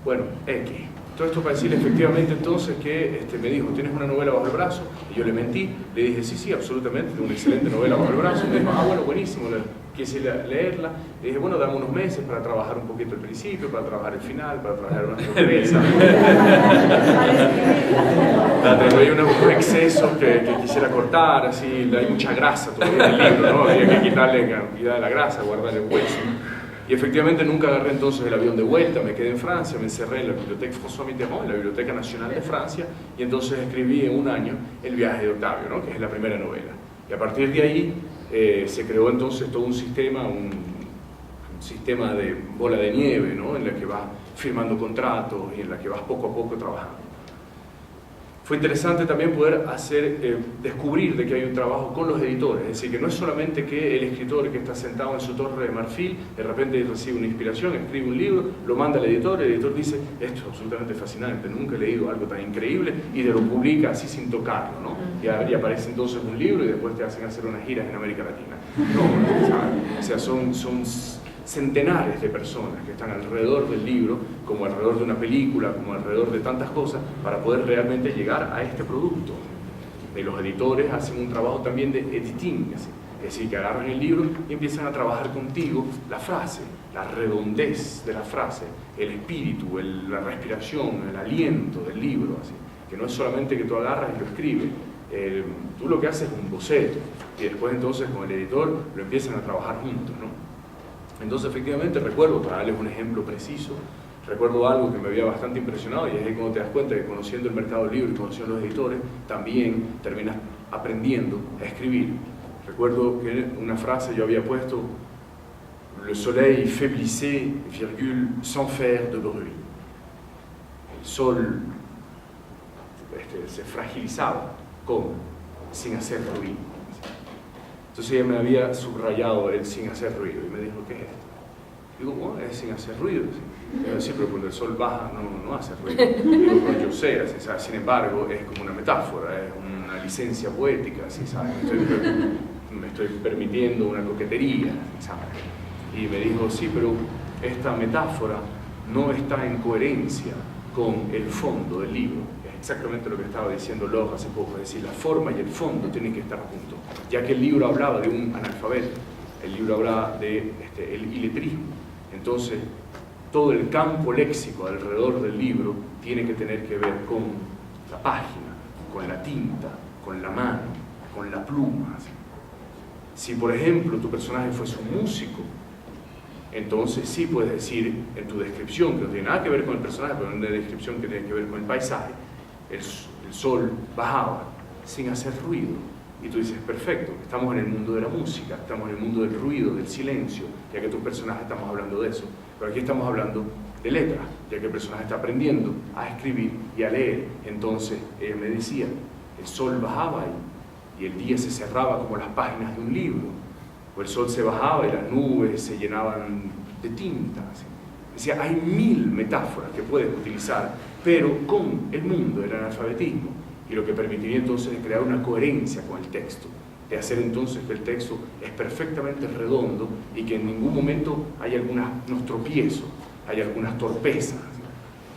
Bueno, Todo esto para decirle efectivamente entonces que me dijo, ¿tienes una novela bajo el brazo? Y yo le mentí, le dije, sí, absolutamente, tengo una excelente novela bajo el brazo. Y me dijo, bueno, buenísimo, quise leerla. Le dije, bueno, dame unos meses para trabajar un poquito el principio, para trabajar el final, para trabajar una sorpresa. Hay unos excesos que quisiera cortar, así, hay mucha grasa todavía en el libro, ¿no? Había que quitarle cantidad de la grasa, guardar el hueso. Y efectivamente nunca agarré entonces el avión de vuelta, me quedé en Francia, me encerré en la Biblioteca François Mitterrand, en la Biblioteca Nacional de Francia, y entonces escribí en un año El viaje de Octavio, ¿no? Que es la primera novela. Y a partir de ahí se creó entonces todo un sistema de bola de nieve, ¿no? En la que vas firmando contratos y en la que vas poco a poco trabajando. Fue interesante también poder descubrir de que hay un trabajo con los editores, es decir, que no es solamente que el escritor que está sentado en su torre de marfil, de repente recibe una inspiración, escribe un libro, lo manda al editor, el editor dice, esto es absolutamente fascinante, nunca he leído algo tan increíble, y te lo publica así sin tocarlo, ¿no? Y aparece entonces un libro y después te hacen hacer unas giras en América Latina. No, o sea, son centenares de personas que están alrededor del libro, como alrededor de una película, como alrededor de tantas cosas, para poder realmente llegar a este producto. Y los editores hacen un trabajo también de editing, es decir, que agarran el libro y empiezan a trabajar contigo la frase, la redondez de la frase, el espíritu, la respiración, el aliento del libro, así, que no es solamente que tú agarras y lo escribes, tú lo que haces es un boceto, y después entonces con el editor lo empiezan a trabajar juntos, ¿no? Entonces, efectivamente, recuerdo, para darles un ejemplo preciso, recuerdo algo que me había bastante impresionado, y es que cuando te das cuenta que conociendo el mercado del libro y conociendo los editores, también terminas aprendiendo a escribir. Recuerdo que una frase yo había puesto, le soleil faiblissait, virgule, sans faire de bruit. El sol se fragilizaba, ¿cómo? Sin hacer ruido. Entonces ella me había subrayado el sin hacer ruido y me dijo, ¿qué es esto? Digo, bueno, es sin hacer ruido. Sí, pero cuando el sol baja no hace ruido. Digo, pues yo sé, sin embargo, es como una metáfora, es una licencia poética, ¿sabes? Me estoy permitiendo una coquetería, ¿sabes? Y me dijo, sí, pero esta metáfora no está en coherencia con el fondo del libro. Exactamente lo que estaba diciendo Locke hace poco, es decir, la forma y el fondo tienen que estar juntos, ya que el libro hablaba de un analfabeto, el libro hablaba de el iletrismo. Entonces, todo el campo léxico alrededor del libro tiene que tener que ver con la página, con la tinta, con la mano, con la pluma. Si, por ejemplo, tu personaje fuese un músico, entonces sí puedes decir en tu descripción, que no tiene nada que ver con el personaje, pero en una descripción que tiene que ver con el paisaje, el sol bajaba sin hacer ruido. Y tú dices, perfecto, estamos en el mundo de la música, estamos en el mundo del ruido, del silencio, ya que tus personajes estamos hablando de eso. Pero aquí estamos hablando de letras, ya que el personaje está aprendiendo a escribir y a leer. Entonces, ella me decía, el sol bajaba y el día se cerraba como las páginas de un libro. O el sol se bajaba y las nubes se llenaban de tinta. ¿Sí? Decía, hay 1000 metáforas que puedes utilizar, pero con el mundo del analfabetismo, y lo que permitiría entonces es crear una coherencia con el texto, de hacer entonces que el texto es perfectamente redondo y que en ningún momento hay unos tropiezos, hay algunas torpezas.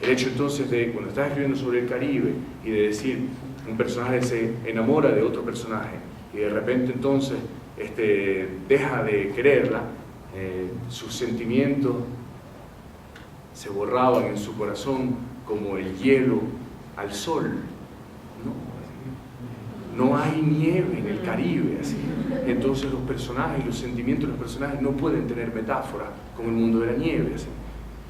El hecho entonces de, cuando estás escribiendo sobre el Caribe y de decir, un personaje se enamora de otro personaje y de repente entonces deja de quererla, sus sentimientos se borraban en su corazón como el hielo al sol. No hay nieve en el Caribe, así. Entonces los personajes y los sentimientos de los personajes no pueden tener metáfora con el mundo de la nieve, así.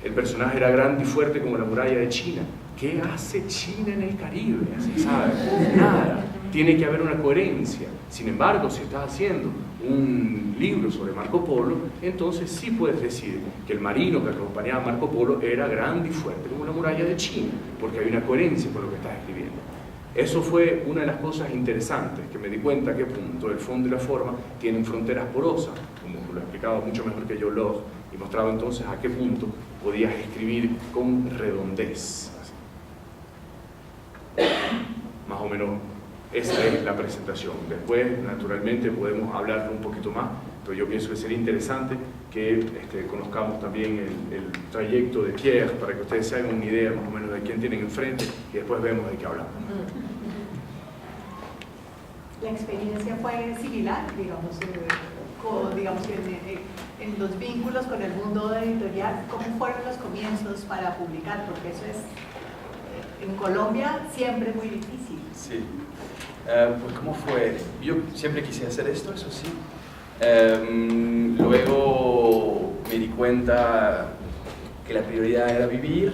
El personaje era grande y fuerte como la muralla de China. ¿Qué hace China en el Caribe? Así, ¿sabes? Nada. Tiene que haber una coherencia. Sin embargo, si estás haciendo un libro sobre Marco Polo, entonces sí puedes decir que el marino que acompañaba a Marco Polo era grande y fuerte como la muralla de China, porque hay una coherencia con lo que estás escribiendo. Eso fue una de las cosas interesantes, que me di cuenta a qué punto el fondo y la forma tienen fronteras porosas, como lo explicaba mucho mejor que yo Locke, y mostraba entonces a qué punto podías escribir con redondez. Así. Más o menos esa es la presentación. Después, naturalmente, podemos hablar un poquito más, pero yo pienso que sería interesante que conozcamos también el trayecto de Pierre para que ustedes se hagan una idea más o menos de quién tienen enfrente y después vemos de qué hablamos. La experiencia fue similar, digamos, en los vínculos con el mundo editorial. ¿Cómo fueron los comienzos para publicar? Porque eso es, en Colombia, siempre muy difícil. Sí. Pues ¿cómo fue? Yo siempre quise hacer esto, eso sí. Luego me di cuenta que la prioridad era vivir.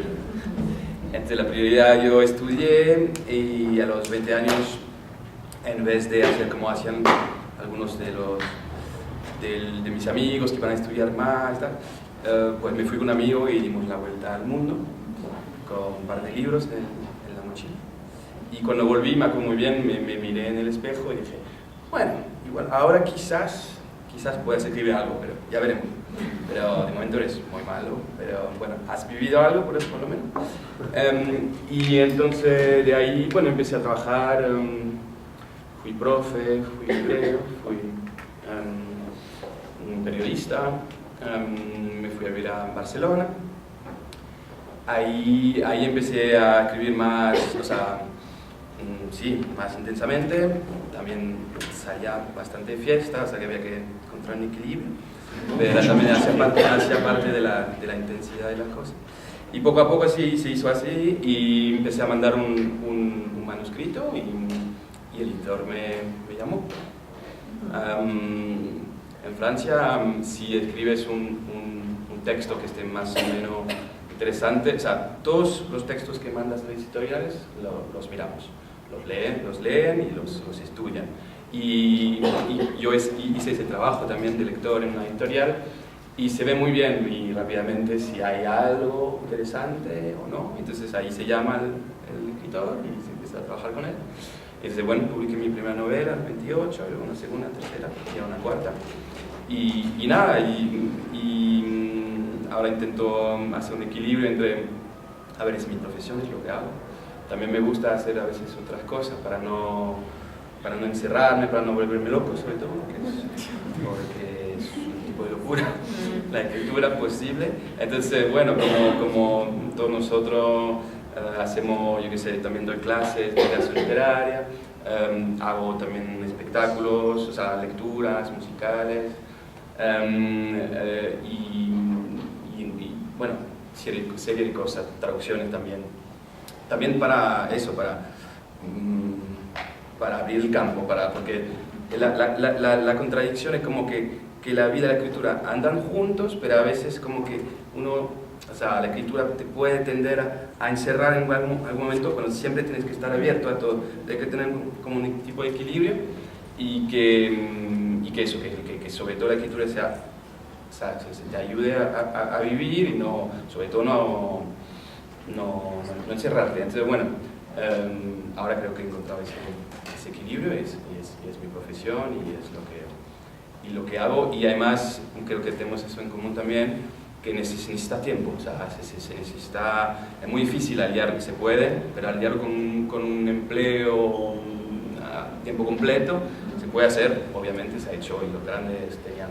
Entre la prioridad yo estudié y a los 20 años, en vez de hacer como hacían algunos de mis amigos que van a estudiar más, pues me fui con un amigo y dimos la vuelta al mundo con un par de libros en la mochila. Y cuando volví me acuerdo muy bien, me miré en el espejo y dije, bueno, igual ahora quizás puedas escribir algo, pero ya veremos. Pero de momento eres muy malo, pero bueno, has vivido algo por eso por lo menos. Y entonces de ahí, bueno, empecé a trabajar, fui profe, fui librero, fui un periodista, me fui a vivir a Barcelona. Ahí empecé a escribir más, o sea, sí, más intensamente. También salía bastante de fiesta, o sea que había que encontrar un equilibrio, pero también hacía parte de la intensidad de las cosas. Y poco a poco así se hizo así y empecé a mandar un manuscrito y el editor me llamó. En Francia, si escribes un texto que esté más o menos interesante, o sea, todos los textos que mandas a las editoriales los miramos, los leen y los estudian. Y yo hice ese trabajo también de lector en una editorial y se ve muy bien y rápidamente si hay algo interesante o no. Entonces ahí se llama el escritor y se empieza a trabajar con él. Y dice, bueno, publiqué mi primera novela, 28, luego una segunda, tercera, y una cuarta. Y nada, ahora intento hacer un equilibrio entre, a ver, es mi profesión, es lo que hago. También me gusta hacer a veces otras cosas para no encerrarme, para no volverme loco, sobre todo, porque es un tipo de locura, la escritura posible. Entonces, bueno, como todos nosotros hacemos, yo qué sé, también doy clases de creación literaria, hago también espectáculos, o sea, lecturas musicales, y bueno, serie de cosas, traducciones también. También para eso, para abrir el campo, porque la contradicción es como que la vida y la escritura andan juntos, pero a veces como que o sea, la escritura te puede tender a encerrar en algún momento, cuando siempre tienes que estar abierto a todo, hay que tener como un tipo de equilibrio y que sobre todo la escritura te ayude a vivir y sobre todo no encerrarte. Entonces, bueno, ahora creo que he encontrado ese equilibrio y es mi profesión y es lo que hago, y además creo que tenemos eso en común también, que necesita tiempo, o sea, se necesita, es muy difícil aliar, se puede, pero aliarlo con un empleo a tiempo completo se puede hacer, obviamente se ha hecho y los grandes tenían,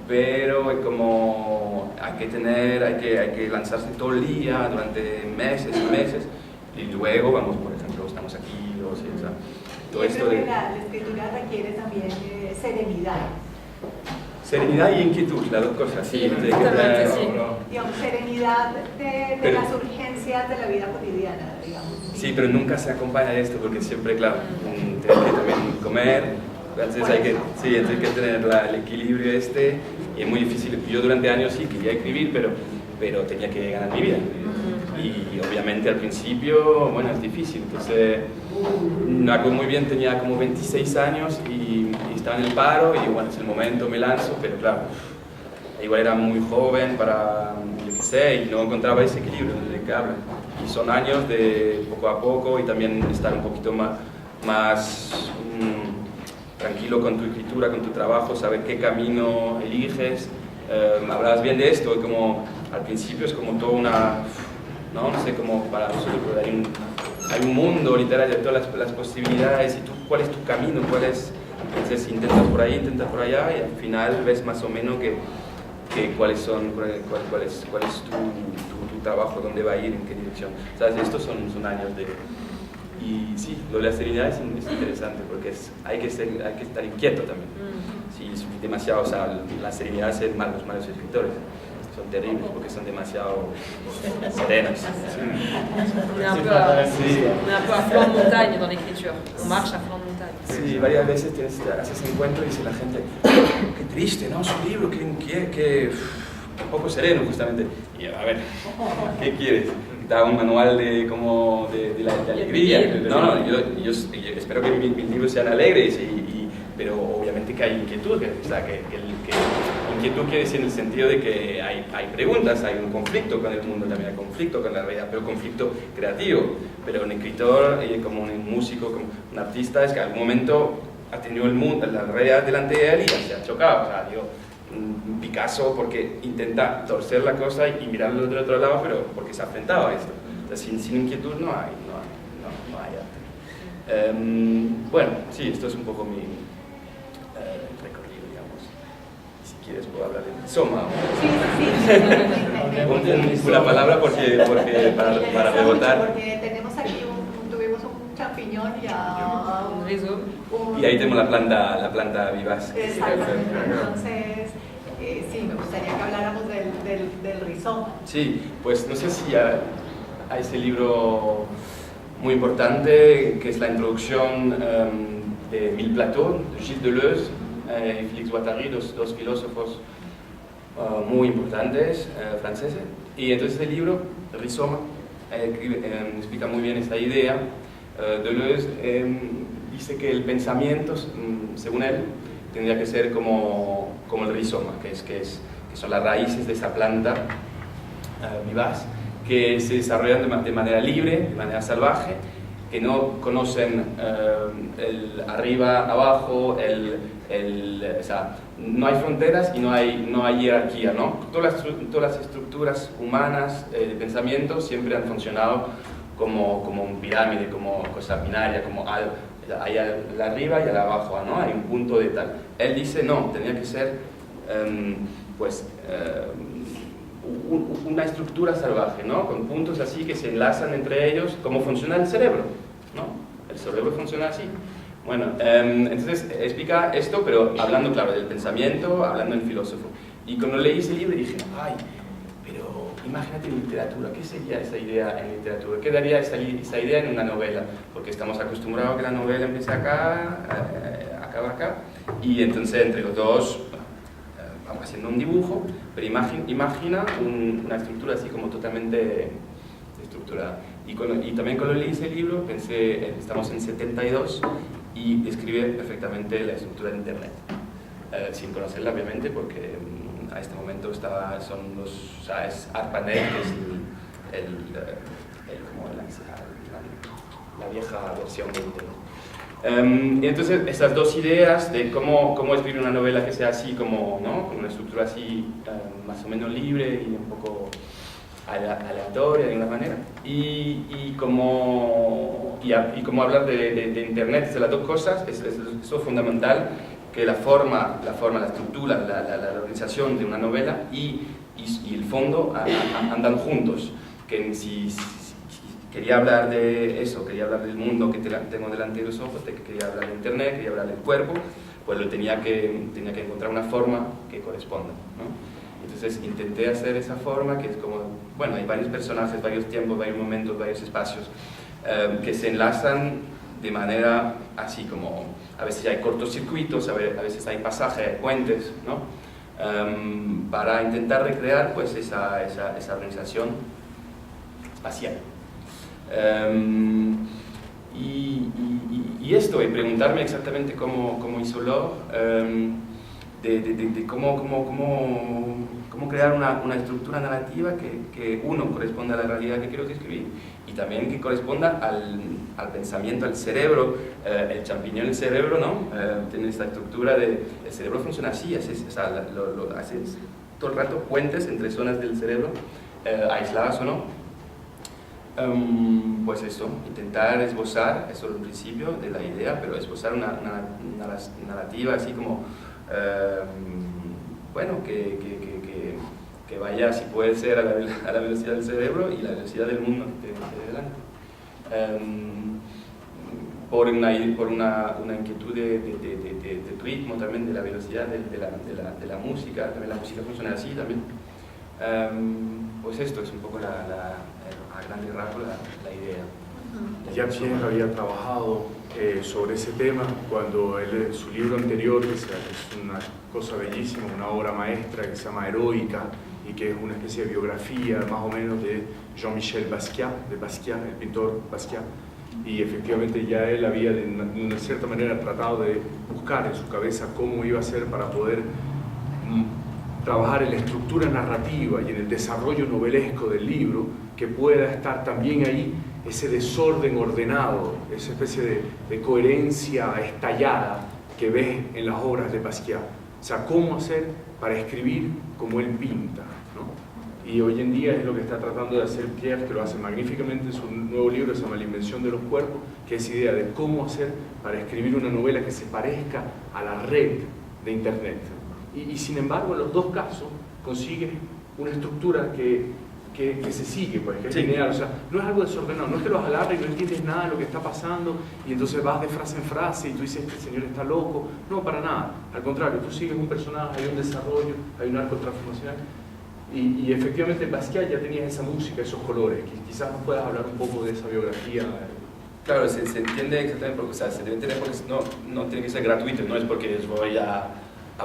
pero es como hay que lanzarse todo el día durante meses y meses, y luego vamos, por ejemplo, estamos aquí, o sea, todo esto de... La escritura requiere también serenidad. Serenidad y inquietud, las dos cosas. Sí, totalmente, sí. Digamos, serenidad de las urgencias de la vida cotidiana, digamos. Sí, pero nunca se acompaña de esto, porque siempre, claro, tienes que también comer, entonces hay que tener el equilibrio y es muy difícil. Yo durante años sí quería escribir, pero tenía que ganar mi vida. Y obviamente al principio, bueno, es difícil. Entonces, me acuerdo muy bien, tenía como 26 años y estaba en el paro y bueno, es el momento, me lanzo, pero claro, igual era muy joven para, yo qué sé, y no encontraba ese equilibrio del que hablan. Y son años de poco a poco y también estar un poquito más tranquilo con tu escritura, con tu trabajo, saber qué camino eliges. Hablabas bien de esto, como al principio es como toda una... No sé, como para nosotros hay hay un mundo literario de todas las posibilidades y tú, cuál es tu camino, entonces intentas por ahí, intentas por allá y al final ves más o menos que cuál es tu trabajo, dónde va a ir, en qué dirección. O sea, estos son años de... Y sí, lo de la serenidad es interesante porque hay que estar inquieto también. Si es demasiado, o sea, la serenidad es los malos escritores. Son terribles porque son demasiado serenos. On est un peu à flanc de montagne dans l'écriture. On marche à flanc de montagne. Sí, varias veces haces encuentro y dice la gente, qué triste, ¿no? Su libro, que poco sereno justamente. Y a ver, ¿qué quieres? Da un manual de alegría. No, yo espero que mis libros sean alegres, pero obviamente que hay inquietud, inquietud quiere decir en el sentido de que hay preguntas, hay un conflicto con el mundo, también hay conflicto con la realidad, pero conflicto creativo. Pero un escritor, como un músico, como un artista, es que en algún momento ha tenido el mundo, la realidad delante de él y se ha chocado. O sea, Picasso porque intenta torcer la cosa y mirarlo del otro lado, pero porque se ha enfrentado a esto. Entonces, sin inquietud no hay arte. Bueno, sí, esto es un poco mi recorrido, digamos. Si quieres puedo hablar de rizoma. Sí. Una palabra porque para rebotar. Porque tenemos aquí tuvimos un champiñón Un y ahí tenemos la planta vivaz. Exacto. Entonces, sí, me gustaría que habláramos del rizoma. Sí, pues no sé si a ese libro muy importante que es la introducción de Mille Plateaux, de Gilles Deleuze y Félix Guattari, dos filósofos muy importantes franceses. Y entonces el libro, Rizoma, explica muy bien esta idea. Deleuze dice que el pensamiento, según él, tendría que ser como el rizoma, que son las raíces de esa planta vivaz, que se desarrollan de manera libre, de manera salvaje, que no conocen el arriba, abajo, o sea, no hay fronteras y no hay jerarquía, ¿no? Todas las estructuras humanas de pensamiento siempre han funcionado como un pirámide, como cosa binaria, como algo. Hay al arriba y al abajo, ¿no? Hay un punto de tal. Él dice, no, tenía que ser una estructura salvaje, ¿no? Con puntos así que se enlazan entre ellos, como funciona el cerebro, ¿no? El cerebro funciona así. Bueno, entonces explica esto, pero hablando, claro, del pensamiento, hablando en filósofo. Y cuando leí ese libro dije, ay, pero imagínate en literatura, ¿qué sería esa idea en literatura? ¿Qué daría esa idea en una novela? Porque estamos acostumbrados a que la novela empiece acá, acaba acá, y entonces entre los dos vamos haciendo un dibujo, pero imagina una estructura así como totalmente estructurada. Y también cuando leí ese libro pensé, estamos en 72 y describe perfectamente la estructura de Internet, sin conocerla obviamente porque a este momento es ARPANET, que es la vieja versión de Internet. Y entonces estas dos ideas de cómo escribir una novela que sea así, como, ¿no? Con una estructura así más o menos libre y un poco aleatoria de alguna manera, y cómo hablar de Internet, de las dos cosas, eso es fundamental, que la forma, la estructura, la organización de una novela y el fondo andan juntos. Que si quería hablar de eso, quería hablar del mundo que tengo delante de los ojos, quería hablar de Internet, quería hablar del cuerpo, pues tenía que encontrar una forma que corresponda, ¿no? Entonces intenté hacer esa forma, que es como, bueno, hay varios personajes, varios tiempos, varios momentos, varios espacios, que se enlazan de manera así como, a veces hay cortocircuitos, a veces hay pasajes, hay puentes, ¿no? Para intentar recrear pues esa organización espacial. Y esto, y preguntarme exactamente cómo hizo Laure, de cómo crear una estructura narrativa que uno corresponda a la realidad que quiero describir y también que corresponda al pensamiento, al cerebro, el champiñón del cerebro, ¿no? Tiene esta estructura el cerebro funciona así, haces todo el rato puentes entre zonas del cerebro, aisladas o no, Pues esto, intentar esbozar, eso es el principio de la idea, pero esbozar una narrativa así como, bueno, que vaya, si puede ser, a la velocidad del cerebro y la velocidad del mundo que tenemos delante. Por una inquietud de ritmo también, de la velocidad de la música, también la música funciona así también. Pues esto es un poco a grandes rasgos la idea. Ya Pierre había trabajado sobre ese tema cuando su libro anterior, que es una cosa bellísima, una obra maestra que se llama Heroica, y que es una especie de biografía más o menos de Jean-Michel Basquiat, el pintor Basquiat, y efectivamente ya él había de una cierta manera tratado de buscar en su cabeza cómo iba a ser para poder trabajar en la estructura narrativa y en el desarrollo novelesco del libro, que pueda estar también ahí ese desorden ordenado, esa especie de coherencia estallada que ves en las obras de Basquiat. O sea, cómo hacer para escribir como él pinta, ¿no? Y hoy en día es lo que está tratando de hacer Pierre, que lo hace magníficamente en su nuevo libro, se llama La invención de los cuerpos, que es idea de cómo hacer para escribir una novela que se parezca a la red de Internet. Y sin embargo, en los dos casos consigue una estructura que se sigue, pues, que es lineal. O sea, no es algo desordenado, no es que los agarres y no entiendes nada de lo que está pasando y entonces vas de frase en frase y tú dices que el señor está loco. No, para nada. Al contrario, tú sigues un personaje, hay un desarrollo, hay un arco transformacional. Y efectivamente Basquiat ya tenía esa música, esos colores. Quizás nos puedas hablar un poco de esa biografía. Claro, se entiende exactamente, porque, o sea, se debe entender porque no tiene que ser gratuito, no es porque voy a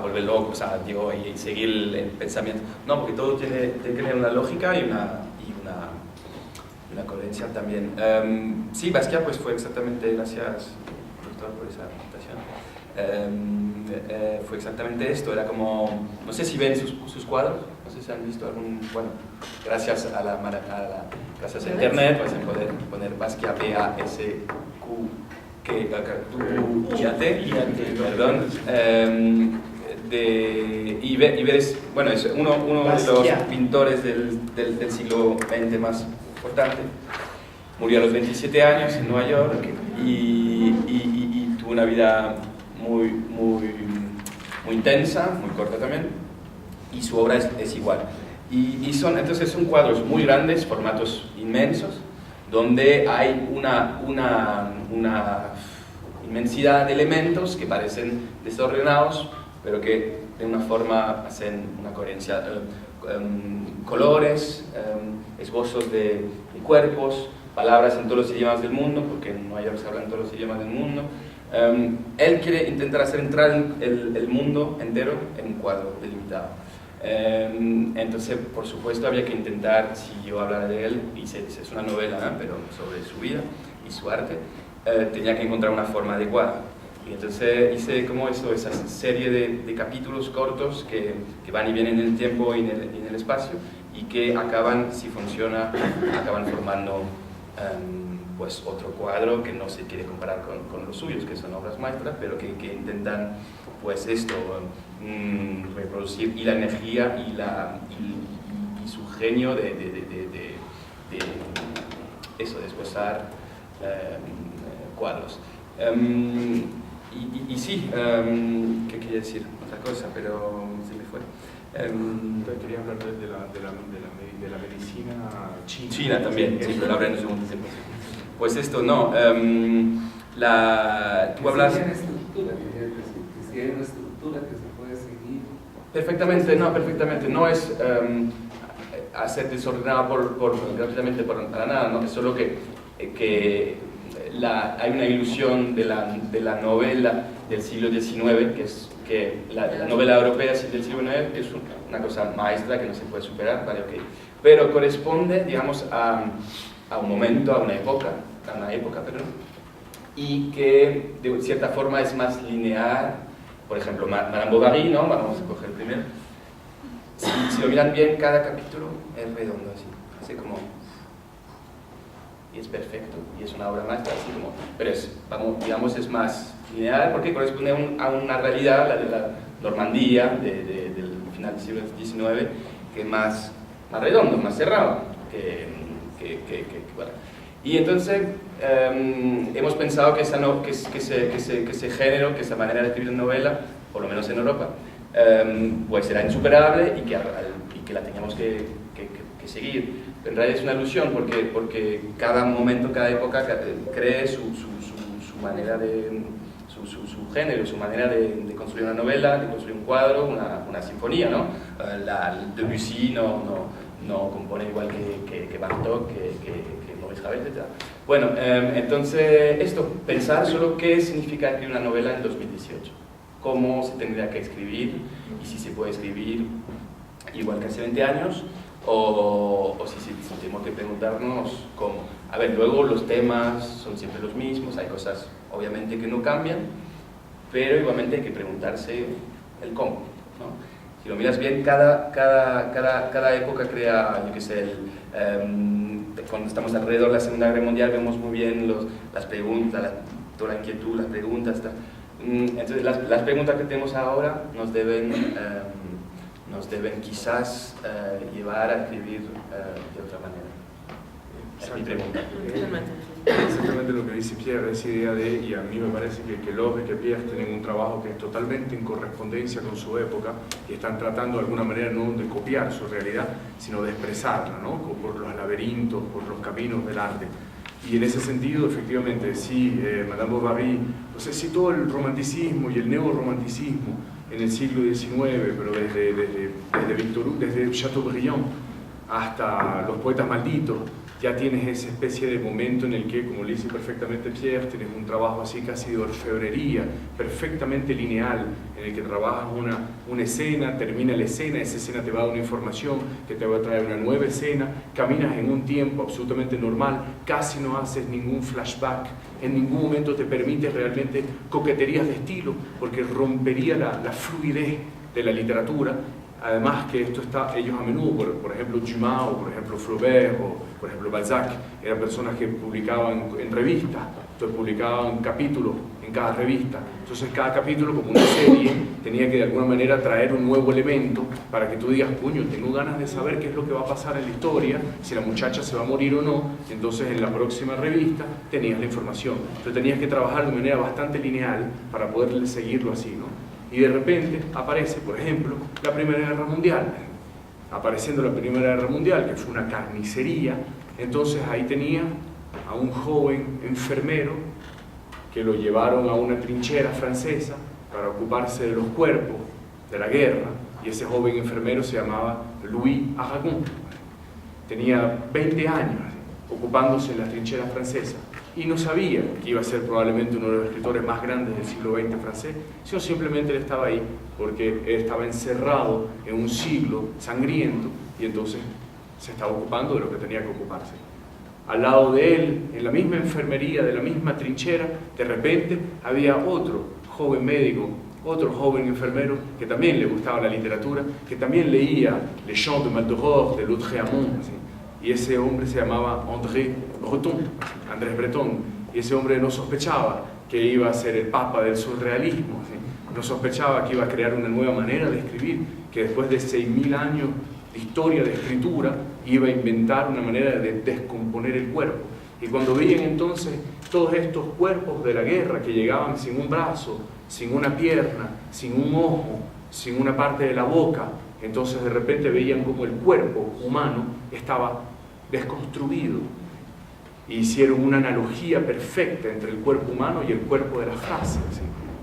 volver loco, o sea, digo, y seguir el pensamiento. No, porque todo tiene que tener una lógica y una coherencia también. Sí, Basquiat pues fue exactamente, gracias doctor por esa presentación, fue exactamente esto, era como, no sé si ven sus cuadros, no sé si han visto algún, bueno, gracias gracias a internet, pues en poder poner Basquiat, B-A-S-Q-U-I-A-T, perdón, y ver, bueno, es uno de los pintores del siglo XX más importante. Murió a los 27 años en Nueva York y tuvo una vida muy intensa, muy corta también, y su obra es igual. Entonces son cuadros muy grandes, formatos inmensos, donde hay una inmensidad de elementos que parecen desordenados, pero que de una forma hacen una coherencia, colores, esbozos de cuerpos, palabras en todos los idiomas del mundo, porque en Nueva York se hablan todos los idiomas del mundo. Él quiere intentar hacer entrar el mundo entero en un cuadro delimitado. Entonces, por supuesto, había que intentar, si yo hablara de él, y es una novela, pero sobre su vida y su arte, tenía que encontrar una forma adecuada. Y entonces hice como esa serie de capítulos cortos que van y vienen en el tiempo y en el espacio, y que acaban, si funciona, acaban formando pues otro cuadro que no se quiere comparar con los suyos, que son obras maestras, pero que intentan pues esto, reproducir y la energía y su genio de esbozar cuadros. Y sí, ¿qué quería decir? Otra cosa, pero se me fue. Quería hablar de la medicina china. China también, sí, pero la habrá en un segundo tiempo. Pues esto, no. Tú hablas... Que si hay una estructura que se puede seguir. Perfectamente, no es hacer desordenado gratuitamente para nada, ¿no? Es solo que hay una ilusión de la novela del siglo XIX, que la novela europea del siglo XIX es una cosa maestra que no se puede superar, ¿vale? Okay. Pero corresponde, digamos, a un momento, a una época, y que de cierta forma es más lineal. Por ejemplo, Madame Bovary, ¿no? Vamos a coger primero. Si lo miran bien, cada capítulo es redondo, así como... y es perfecto, y es una obra maestra, así como... Pero es más lineal porque corresponde a una realidad, la de la Normandía, del final del siglo XIX, que es más redondo, más cerrado, que bueno. Y entonces hemos pensado que ese género, que esa manera de escribir novela, por lo menos en Europa, pues será insuperable y que la tengamos que seguir. En realidad es una ilusión porque cada momento, cada época cree su manera de... su género, su manera de construir una novela, de construir un cuadro, una sinfonía, ¿no? Debussy no compone igual que Bartók, que Maurice Ravel, etc. Bueno, entonces pensar solo qué significa escribir una novela en 2018, cómo se tendría que escribir y si se puede escribir igual que hace 20 años o si tenemos que preguntarnos cómo. A ver, luego los temas son siempre los mismos, hay cosas obviamente que no cambian, pero igualmente hay que preguntarse el cómo, ¿no? Si lo miras bien, cada época crea, yo qué sé, cuando estamos alrededor de la Segunda Guerra Mundial vemos muy bien las preguntas, toda la inquietud, las preguntas. Entonces las preguntas que tenemos ahora nos deben quizás llevar a escribir de otra manera. Es mi pregunta. Exactamente lo que dice Pierre, esa idea de, y a mí me parece que Lope y que Pierre tienen un trabajo que es totalmente en correspondencia con su época y están tratando de alguna manera no de copiar su realidad, sino de expresarla, ¿no? Por los laberintos, por los caminos del arte. Y en ese sentido, efectivamente, sí, Madame Bovary, no sé si todo el romanticismo y el neorromanticismo en el siglo XIX, pero desde Victor Hugo, desde Chateaubriand hasta los poetas malditos, ya tienes esa especie de momento en el que, como le dice perfectamente Pierre, tienes un trabajo así casi de orfebrería, perfectamente lineal, en el que trabajas una escena, termina la escena, esa escena te va a dar una información que te va a traer una nueva escena, caminas en un tiempo absolutamente normal, casi no haces ningún flashback, en ningún momento te permite realmente coqueterías de estilo, porque rompería la fluidez de la literatura. Además que esto está, ellos a menudo, por ejemplo Dumas o por ejemplo Flaubert o por ejemplo Balzac, eran personas que publicaban en revistas, entonces publicaban capítulos en cada revista, entonces cada capítulo como una serie tenía que de alguna manera traer un nuevo elemento para que tú digas, puño, tengo ganas de saber qué es lo que va a pasar en la historia, si la muchacha se va a morir o no, entonces en la próxima revista tenías la información, entonces tenías que trabajar de manera bastante lineal para poder seguirlo así, ¿no? Y de repente aparece, por ejemplo, la Primera Guerra Mundial. Apareciendo la Primera Guerra Mundial, que fue una carnicería, entonces ahí tenía a un joven enfermero que lo llevaron a una trinchera francesa para ocuparse de los cuerpos de la guerra, y ese joven enfermero se llamaba Louis Aragon. Tenía 20 años ocupándose en la trinchera francesa. Y no sabía que iba a ser probablemente uno de los escritores más grandes del siglo XX francés, sino simplemente él estaba ahí porque él estaba encerrado en un siglo sangriento y entonces se estaba ocupando de lo que tenía que ocuparse. Al lado de él, en la misma enfermería, de la misma trinchera, de repente había otro joven médico, otro joven enfermero que también le gustaba la literatura, que también leía Les Chants de Maldoror, de Lautréamont, ¿sí? Y ese hombre se llamaba Andrés Breton, y ese hombre no sospechaba que iba a ser el papa del surrealismo, ¿sí? No sospechaba que iba a crear una nueva manera de escribir, que después de 6.000 años de historia de escritura iba a inventar una manera de descomponer el cuerpo. Y cuando veían entonces todos estos cuerpos de la guerra que llegaban sin un brazo, sin una pierna, sin un ojo, sin una parte de la boca, entonces de repente veían como el cuerpo humano estaba desconstruido. E hicieron una analogía perfecta entre el cuerpo humano y el cuerpo de la frase, ¿sí?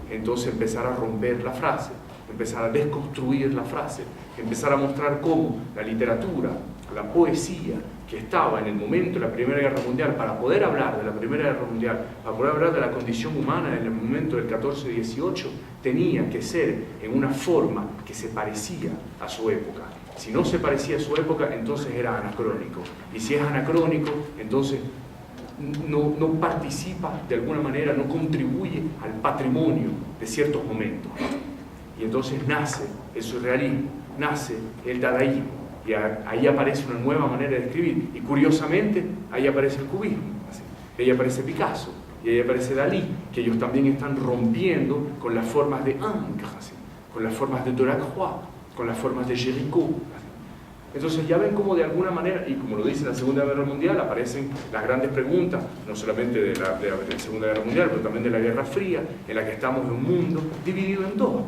Entonces empezar a romper la frase, empezar a desconstruir la frase, empezar a mostrar cómo la literatura, la poesía que estaba en el momento de la Primera Guerra Mundial, para poder hablar de la Primera Guerra Mundial, para poder hablar de la condición humana en el momento del 14-18, tenía que ser en una forma que se parecía a su época. Si no se parecía a su época, entonces era anacrónico. Y si es anacrónico, entonces no participa de alguna manera, no contribuye al patrimonio de ciertos momentos. Y entonces nace el surrealismo, nace el dadaísmo, y ahí aparece una nueva manera de escribir. Y curiosamente, ahí aparece el cubismo, ¿sí? Y ahí aparece Picasso, y ahí aparece Dalí, que ellos también están rompiendo con las formas de Ingres, ¿sí? Con las formas de Delacroix, con las formas de Géricault. Entonces ya ven cómo de alguna manera, y como lo dice la Segunda Guerra Mundial, aparecen las grandes preguntas, no solamente de la Segunda Guerra Mundial, pero también de la Guerra Fría, en la que estamos en un mundo dividido en dos.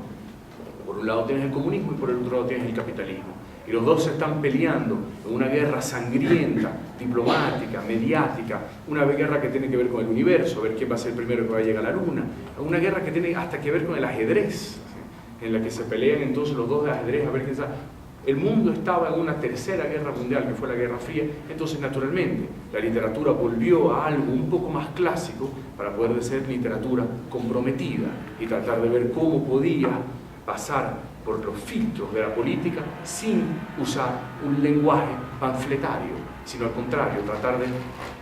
Por un lado tienes el comunismo y por el otro lado tienes el capitalismo. Y los dos se están peleando en una guerra sangrienta, diplomática, mediática, una guerra que tiene que ver con el universo, a ver quién va a ser el primero que va a llegar a la luna, una guerra que tiene hasta que ver con el ajedrez, en la que se pelean entonces los dos de ajedrez a ver quién sabe. El mundo estaba en una tercera guerra mundial, que fue la Guerra Fría, entonces naturalmente la literatura volvió a algo un poco más clásico para poder ser literatura comprometida y tratar de ver cómo podía pasar por los filtros de la política sin usar un lenguaje panfletario, sino al contrario, tratar de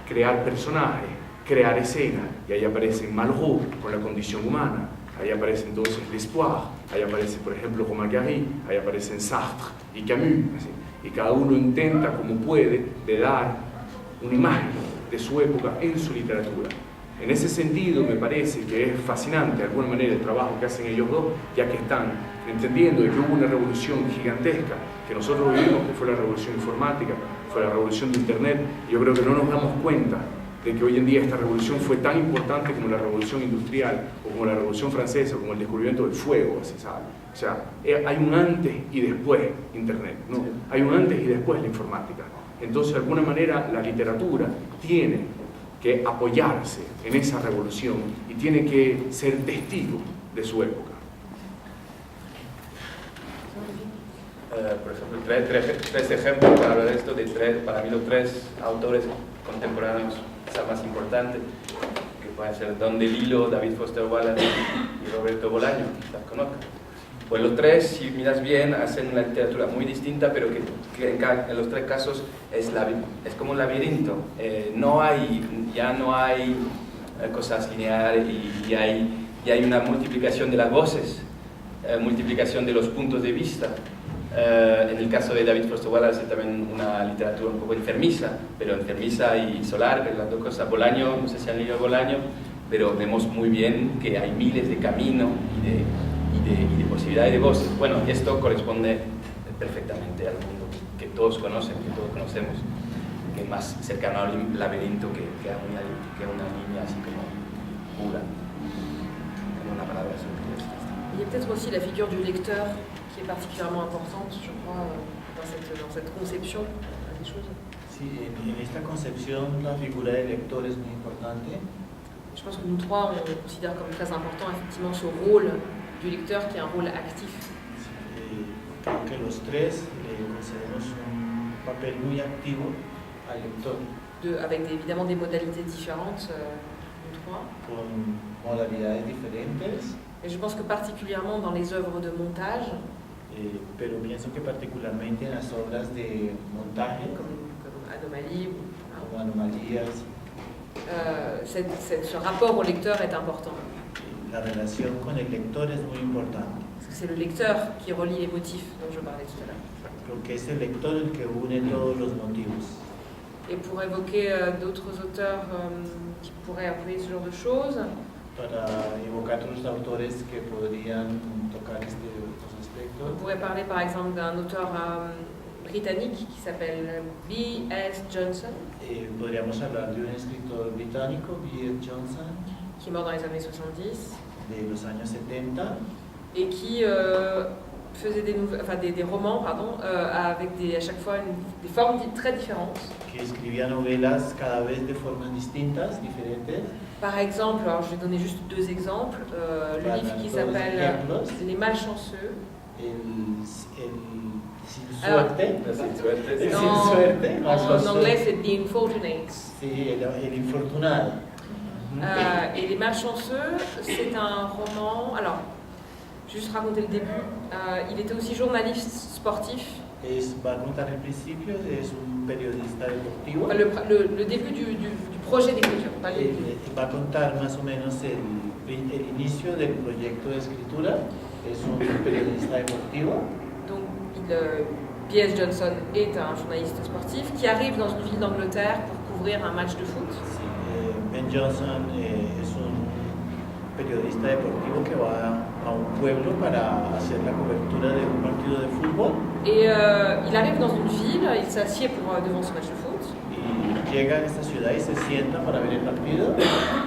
crear personajes, crear escenas, y ahí aparece Malraux con la condición humana, ahí aparece entonces L'Espoir, ahí aparece por ejemplo Romain Gary, ahí aparecen Sartre y Camus, así. Y cada uno intenta como puede de dar una imagen de su época en su literatura. En ese sentido me parece que es fascinante de alguna manera el trabajo que hacen ellos dos, ya que están entendiendo de que hubo una revolución gigantesca que nosotros vivimos, que fue la revolución informática, fue la revolución de Internet. Yo creo que no nos damos cuenta de que hoy en día esta revolución fue tan importante como la revolución industrial, o como la revolución francesa, o como el descubrimiento del fuego, así sabe. O sea, hay un antes y después Internet, ¿no? Hay un antes y después la informática. Entonces, de alguna manera, la literatura tiene que apoyarse en esa revolución y tiene que ser testigo de su época. Por ejemplo, tres ejemplos para hablar de esto, para mí los tres autores contemporáneos más importantes, que pueden ser Don DeLillo, David Foster Wallace y Roberto Bolaño, las conozco. Pues los tres, si miras bien, hacen una literatura muy distinta, pero que en los tres casos es como un laberinto. Ya no hay cosas lineales y hay una multiplicación de las voces, multiplicación de los puntos de vista. En el caso de David Foster Wallace también una literatura un poco enfermiza, pero enfermiza y solar, pero las dos cosas. Bolaño, no sé si han leído Bolaño, pero vemos muy bien que hay miles de caminos y de posibilidades de voces. Bueno, esto corresponde perfectamente al mundo que todos conocen, que todos conocemos, que es más cercano al laberinto que a una línea así como pura, como una palabra simple. Il y a peut-être aussi la figure du lecteur qui est particulièrement importante, je crois, dans cette conception des choses. Sí, en esta concepción la figura del lector es muy importante. Je pense que nous trois, on considère comme très important effectivement ce rôle du lecteur qui est un rôle actif. Creo que los tres le concedemos un papel muy activo al lector. Avec évidemment des modalités différentes, nous trois. Con modalidades diferentes. Et je pense que particulièrement dans les œuvres de montage, pero pienso que particularmente en las obras de montaje, comme Anomalie, como Anomalías, ce rapport au lecteur est important. La relación con el lector es muy importante. Parce que c'est le lecteur qui relie les motifs dont je parlais tout à l'heure. Creo que es el lector el que une todos los motivos. Et pour évoquer d'autres auteurs qui pourraient appuyer ce genre de choses, para evocar otros autores que podrían tocar estos aspectos. On pourrait parler par exemple d'un auteur britannique qui s'appelle B.S. Johnson. Podríamos hablar de un escritor británico, B.S. Johnson, qui est mort dans les années 70. De los años 70. Et qui faisait des romans avec à chaque fois des formes très différentes. Que escribía novelas cada vez de formas distintas, diferentes. Par exemple, alors je vais donner juste deux exemples, le livre qui s'appelle Les Malchanceux. En anglais c'est The Infortunates. Sí, el infortunado. Et Les Malchanceux, c'est un roman. Alors, je vais juste raconter le début. Il était aussi journaliste sportif. Va a contar el principio, es un periodista deportivo. Le début du projet d'écriture. Va a contar más o menos el inicio del proyecto de escritura. Es un periodista deportivo. Donc, B.S. Johnson est un journaliste sportif qui arrive dans une ville d'Angleterre pour couvrir un match de foot. Sí, Ben Johnson es un periodista deportivo que va a un pueblo para hacer la cobertura de un partido de fútbol. Et il arrive dans une ville, il s'assied devant son match de foot. Y llega a esta ciudad y se sienta para ver el partido.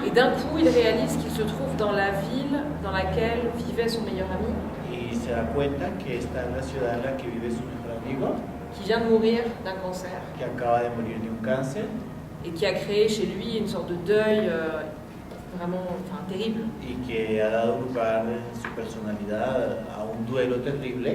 Et d'un coup, il réalise qu'il se trouve dans la ville dans laquelle vivait son meilleur ami, Y se da cuenta que está en la ciudad en la que vive su mejor amigo, qui vient de mourir d'un cancer que acaba de morir de un cáncer et qui a créé chez lui une sorte de deuil vraiment terrible. y que ha dado lugar en su personalidad a un duelo terrible.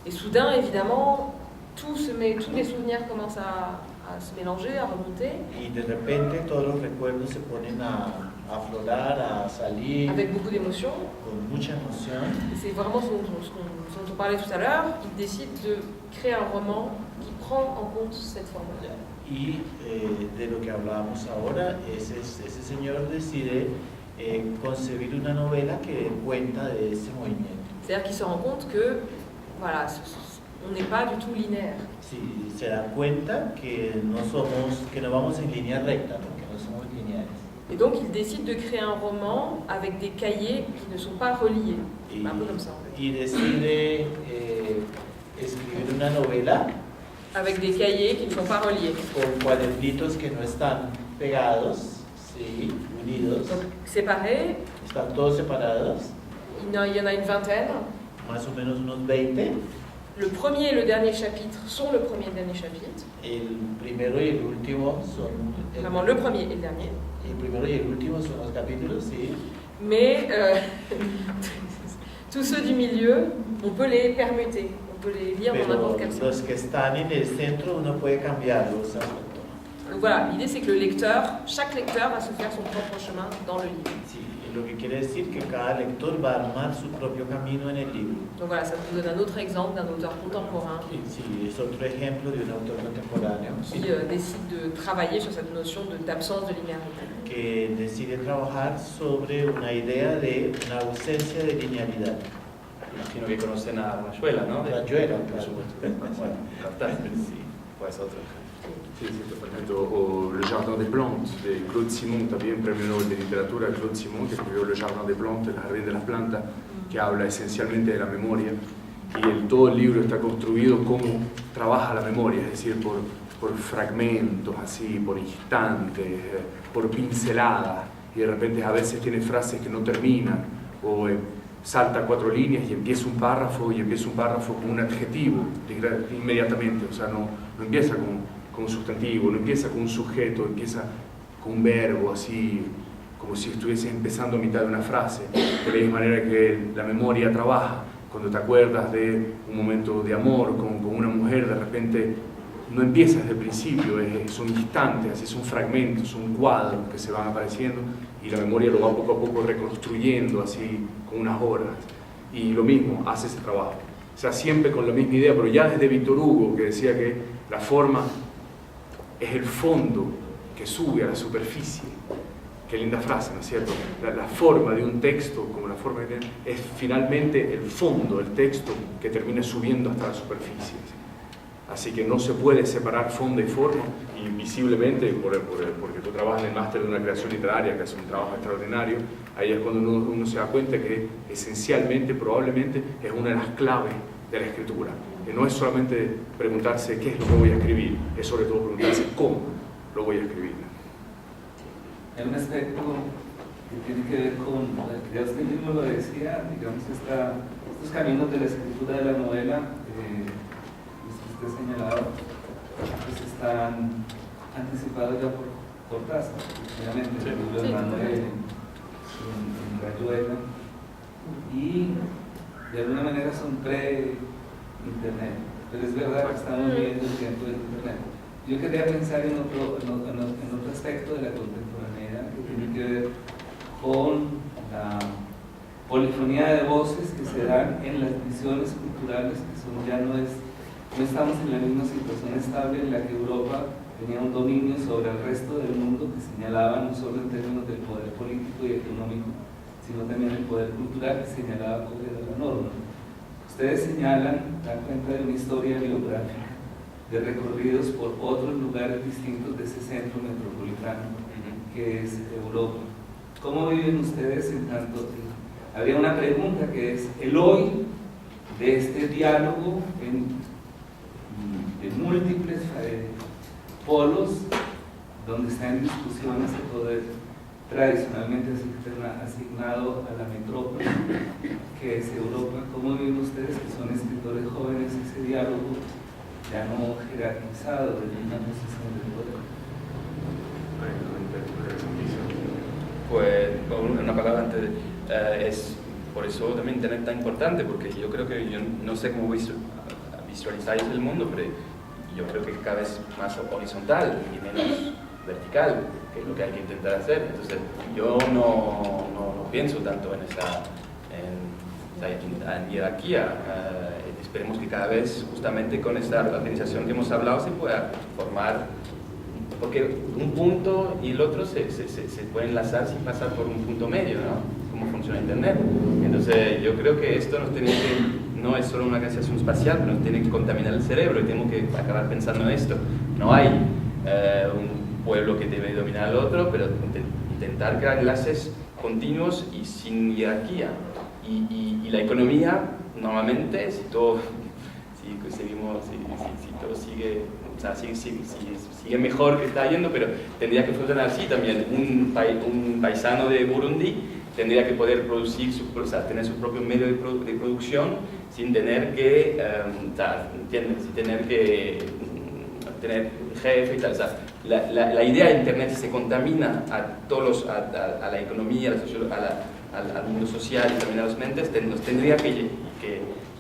Et soudain, évidemment, tous les souvenirs commencent à se mélanger, à remonter, Y de repente todos los recuerdos se ponen a aflorar, a salir avec beaucoup d'émotions. con mucha emoción. Et c'est vraiment ce dont on parlait tout à l'heure. Il décide de créer un roman qui prend en compte cette forme-là. Y de lo que hablábamos ahora, ese señor decide concebir una novela que dé cuenta de ese movimiento. C'est-à-dire qu'il se rend compte que, voilà, on n'est pas du tout linéaire. Sí, se da cuenta que no vamos en línea recta, ¿no? Que no somos lineales. Et donc il décide de créer un roman avec des cahiers qui ne sont pas reliés. Un peu comme ça en fait. Y decide escribir una novela Avec des cahiers qui ne sont pas reliés. con cuadernitos que no están pegados, sí, unidos, Donc séparés, están todos separados, il y en a une vingtaine. más o menos unos 20. Le premier et le dernier chapitre sont le premier et le dernier chapitre. El primero y el último son... Vraiment le premier et le dernier. El primero y el último son los capítulos, sí. Mais tous ceux du milieu, on peut les permuter. On peut les lire dans n'importe quel Los sens. que están en el centro uno puede cambiarlos. Donc voilà, l'idée c'est que chaque lecteur va se faire son propre chemin dans le livre. Sí, lo que quiere decir que cada lector va a armar su propio camino en el libro. Donc voilà, ça vous donne un autre exemple d'un auteur contemporain Sí, es otro ejemplo de un autor contemporáneo qui décide de travailler sur cette notion d'absence de linéarité. que decide trabajar sobre una idea de una ausencia de linealidad. Imagino que conocen a Rayuela, ¿no? Rayuela, por claro. supuesto. Bueno, fantástico. Sí. Pues otro. Sí, sí, totalmente. O Le Jardin des Plantes, de Claude Simon, también premio Nobel de Literatura, Claude Simon, que escribió Le Jardin des Plantes, El Jardín de las Plantas, que habla esencialmente de la memoria. Y todo el libro está construido como trabaja la memoria, es decir, por fragmentos, así, por instantes, por pinceladas, y de repente a veces tiene frases que no terminan, o salta 4 líneas y empieza un párrafo con un adjetivo inmediatamente, o sea, no empieza con un sustantivo, no empieza con un sujeto, empieza con un verbo, así, como si estuviese empezando a mitad de una frase. De la misma manera que la memoria trabaja, cuando te acuerdas de un momento de amor con una mujer, de repente no empieza desde el principio, son instantes, así son fragmentos, son cuadros que se van apareciendo y la memoria lo va poco a poco reconstruyendo así con unas horas. Y lo mismo, hace ese trabajo. O sea, siempre con la misma idea, pero ya desde Víctor Hugo, que decía que la forma es el fondo que sube a la superficie. Qué linda frase, ¿no es cierto? La forma de un texto, como la forma de es finalmente el fondo del texto que termina subiendo hasta la superficie. Así que no se puede separar fondo y forma, y visiblemente, porque tú trabajas en el máster de una creación literaria, que es un trabajo extraordinario, ahí es cuando uno se da cuenta que esencialmente, probablemente, es una de las claves de la escritura. Que no es solamente preguntarse qué es lo que voy a escribir, es sobre todo preguntarse cómo lo voy a escribir. Hay un aspecto que tiene que ver con, ya usted mismo lo decía, digamos, estos caminos de la escritura de la novela, que usted señalado, pues están anticipados ya por Cortázar, obviamente, el libro de Manuel, en Rayuela, y de alguna manera son pre-internet, pero es verdad que estamos viviendo el tiempo del internet. Yo quería pensar en otro aspecto de la contemporaneidad que tiene que ver con la polifonía de voces que se dan en las visiones culturales, que son ya no estamos en la misma situación estable en la que Europa tenía un dominio sobre el resto del mundo que señalaba no solo en términos del poder político y económico, sino también el poder cultural que señalaba cuál era la norma. Ustedes señalan, dan cuenta de una historia biográfica de recorridos por otros lugares distintos de ese centro metropolitano que es Europa. ¿Cómo viven ustedes en tanto? Habría una pregunta que es el hoy de este diálogo de múltiples polos donde está en discusión ese poder tradicionalmente asignado a la metrópoli, que es Europa. ¿Cómo ven ustedes, que son escritores jóvenes, ese diálogo ya no jerarquizado de una posición de poder? Pues una palabra antes, es por eso también Internet tan importante, porque yo creo que, yo no sé cómo visualizáis el mundo, pero yo creo que cada vez más horizontal y menos vertical, que es lo que hay que intentar hacer. Entonces yo no pienso tanto en esa jerarquía. Esperemos que cada vez, justamente con esta organización que hemos hablado, se pueda formar, porque un punto y el otro se pueden enlazar sin pasar por un punto medio, ¿no? Cómo funciona Internet. Entonces yo creo que esto no es solo una organización espacial, pero nos tiene que contaminar el cerebro y tenemos que acabar pensando en esto. No hay un pueblo que debe dominar al otro, pero intentar crear enlaces continuos y sin jerarquía. Y la economía, normalmente, si todo sigue mejor que está yendo, pero tendría que funcionar así también. Un paisano de Burundi tendría que poder producir, tener su propio medio de producción sin tener que, sin tener que tener jefe y tal. O sea, la idea de Internet, si se contamina a la economía, al mundo social y también a las mentes, nos tendría que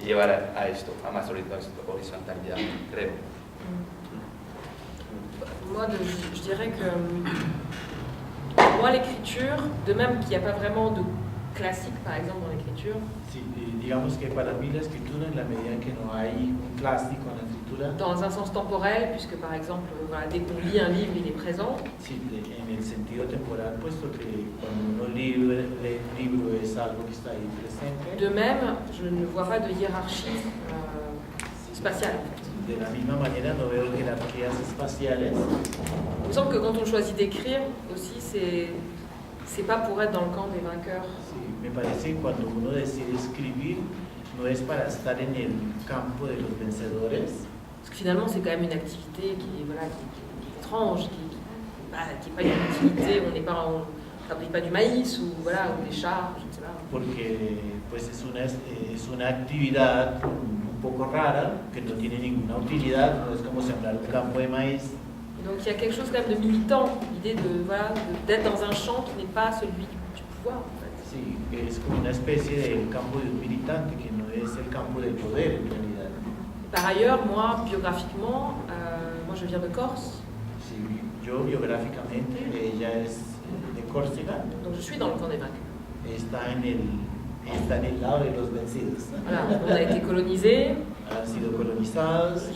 llevar a esto, a más horizontalidad, creo. Moi, je dirais que pour moi, l'écriture, de même qu'il n'y a pas vraiment de classique, par exemple, dans l'écriture. Sí, digamos que para mí la escritura, en la medida en que no hay un clásico en la escritura. Dans un sens temporel, puisque par exemple, voilà, dès qu'on lit un livre, il est présent. Sí, en el sentido temporal, puesto que cuando uno lee un libro es algo que está ahí presente. De même, je ne vois pas de hiérarchie spatiale, en fait. De la misma manera, no veo jerarquías espaciales. Il me semble que quand on choisit d'écrire aussi, c'est pas pour être dans le camp des vainqueurs. Sí, me parece que cuando uno decide escribir, no es para estar en el campo de los vencedores. Parce que finalement, c'est quand même une activité qui est étrange, qui n'est pas une activité, on fabrique pas du maïs ou des chars, je ne sais pas. Porque pues es una actividad un poco rara, que no tiene ninguna utilidad, no es como sembrar un campo de maíz. Donc il y a quelque chose quand même de militant, l'idée d'être dans un champ qui n'est pas celui du pouvoir, en fait. Sí, es como una especie de campo de un militante, que no es el campo del poder en realidad. Par ailleurs, moi, biographiquement, moi je viens de Corse. Sí, yo biográficamente, ella es de Córcega. Donc je suis dans le camp des vainqueurs. Está en el lado de los vencidos. Voilà, on a été colonisés. Han sido colonizados.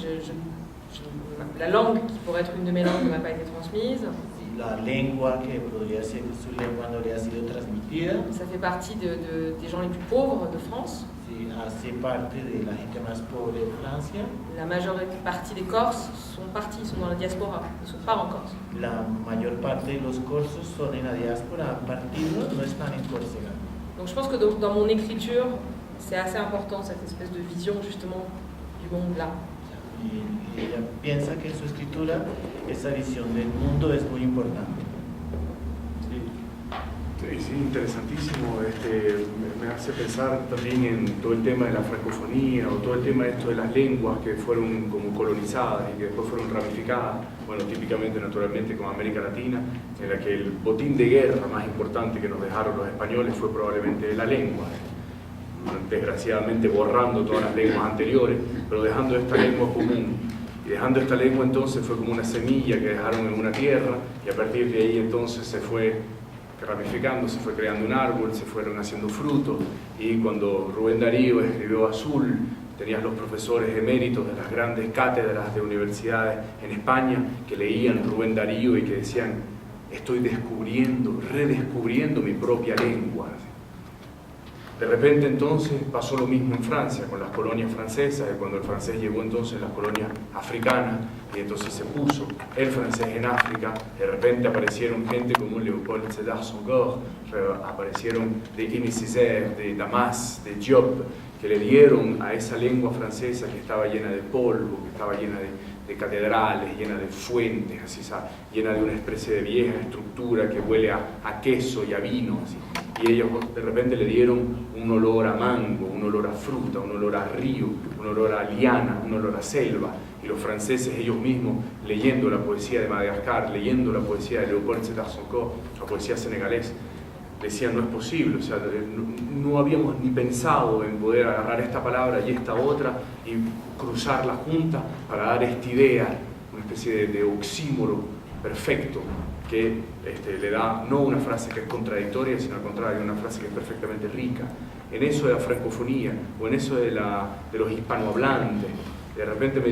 La langue qui pourrait être une de mes langues ne m'a pas été transmise. La lengua que podría ser su lengua no le ha sido transmitida. Ça fait partie des gens les plus pauvres de France. Sí, hace parte de la gente más pobre de Francia. La majeure partie des Corses sont partis, sont dans la diaspora, ne sont pas en Corse. La mayor parte de los corsos son en la diáspora, han partido, no están en Córcega. Donc je pense que dans mon écriture, c'est assez important cette espèce de vision justement du monde là. Y ella piensa que en su escritura esa visión del mundo es muy importante. Sí, interesantísimo. Me hace pensar también en todo el tema de la francofonía o todo el tema de esto de las lenguas que fueron como colonizadas y que después fueron ramificadas, bueno, típicamente, naturalmente, como América Latina, en la que el botín de guerra más importante que nos dejaron los españoles fue probablemente la lengua, desgraciadamente borrando todas las lenguas anteriores, pero dejando esta lengua común. Y dejando esta lengua entonces fue como una semilla que dejaron en una tierra y a partir de ahí entonces se fue ramificando, se fue creando un árbol, se fueron haciendo frutos y cuando Rubén Darío escribió Azul, tenías los profesores eméritos de las grandes cátedras de universidades en España que leían Rubén Darío y que decían: estoy descubriendo, redescubriendo mi propia lengua. De repente entonces pasó lo mismo en Francia con las colonias francesas, y cuando el francés llegó entonces a las colonias africanas y entonces se puso el francés en África, de repente aparecieron gente como Léopold Sédar Senghor, aparecieron de Aimé Césaire, de Damas, de Diop, que le dieron a esa lengua francesa que estaba llena de polvo, que estaba llena de catedrales, llena de fuentes, así, llena de una especie de vieja estructura que huele a queso y a vino, así. Y ellos de repente le dieron un olor a mango, un olor a fruta, un olor a río, un olor a liana, un olor a selva. Y los franceses ellos mismos, leyendo la poesía de Madagascar, leyendo la poesía de Léopold Sédar Senghor, la poesía senegalés, decían, no es posible, o sea, no habíamos ni pensado en poder agarrar esta palabra y esta otra y cruzarla juntas para dar esta idea, una especie de oxímoro perfecto que le da no una frase que es contradictoria, sino al contrario, una frase que es perfectamente rica. En eso de la francofonía o en eso de los hispanohablantes, de repente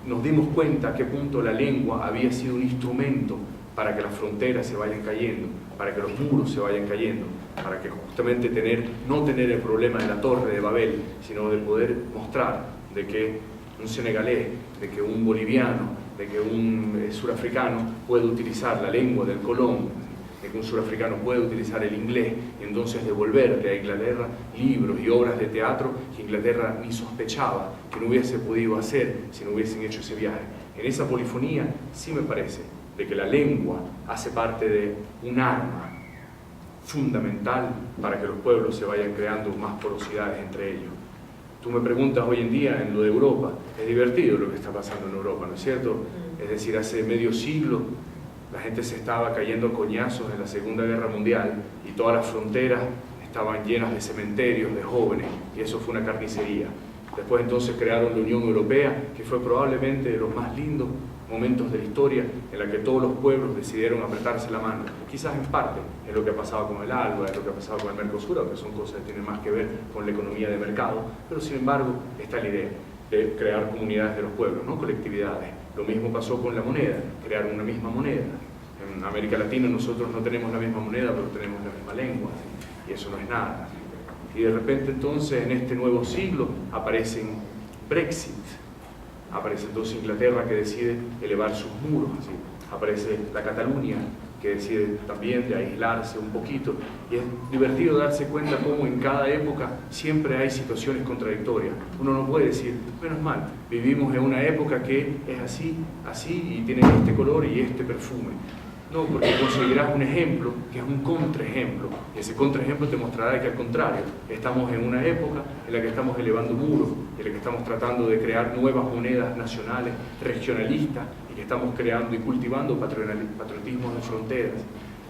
nos dimos cuenta a qué punto la lengua había sido un instrumento para que las fronteras se vayan cayendo, para que los muros se vayan cayendo, para que justamente no tener el problema de la Torre de Babel, sino de poder mostrar de que un senegalés, de que un boliviano, de que un surafricano puede utilizar la lengua del Colón, de que un surafricano puede utilizar el inglés y entonces devolverle a Inglaterra libros y obras de teatro que Inglaterra ni sospechaba que no hubiese podido hacer si no hubiesen hecho ese viaje. En esa polifonía sí me parece de que la lengua hace parte de un arma fundamental para que los pueblos se vayan creando más porosidades entre ellos. Tú me preguntas hoy en día en lo de Europa, es divertido lo que está pasando en Europa, ¿no es cierto? Es decir, hace medio siglo la gente se estaba cayendo a coñazos en la Segunda Guerra Mundial y todas las fronteras estaban llenas de cementerios de jóvenes y eso fue una carnicería. Después entonces crearon la Unión Europea, que fue probablemente de los más lindos momentos de la historia en la que todos los pueblos decidieron apretarse la mano. Quizás en parte es lo que ha pasado con el ALBA, es lo que ha pasado con el Mercosur, aunque son cosas que tienen más que ver con la economía de mercado, pero sin embargo está la idea de crear comunidades de los pueblos, no colectividades. Lo mismo pasó con la moneda, crear una misma moneda. En América Latina nosotros no tenemos la misma moneda, pero tenemos la misma lengua, y eso no es nada. Y de repente entonces en este nuevo siglo aparecen Brexit, aparece entonces Inglaterra que decide elevar sus muros, así. Aparece la Cataluña que decide también de aislarse un poquito, y es divertido darse cuenta cómo en cada época siempre hay situaciones contradictorias. Uno no puede decir, menos mal, vivimos en una época que es así, así, y tiene este color y este perfume. No, porque conseguirás un ejemplo que es un contraejemplo, y ese contraejemplo te mostrará que al contrario, estamos en una época en la que estamos elevando muros, en la que estamos tratando de crear nuevas monedas nacionales, regionalistas, y que estamos creando y cultivando patriotismos de fronteras.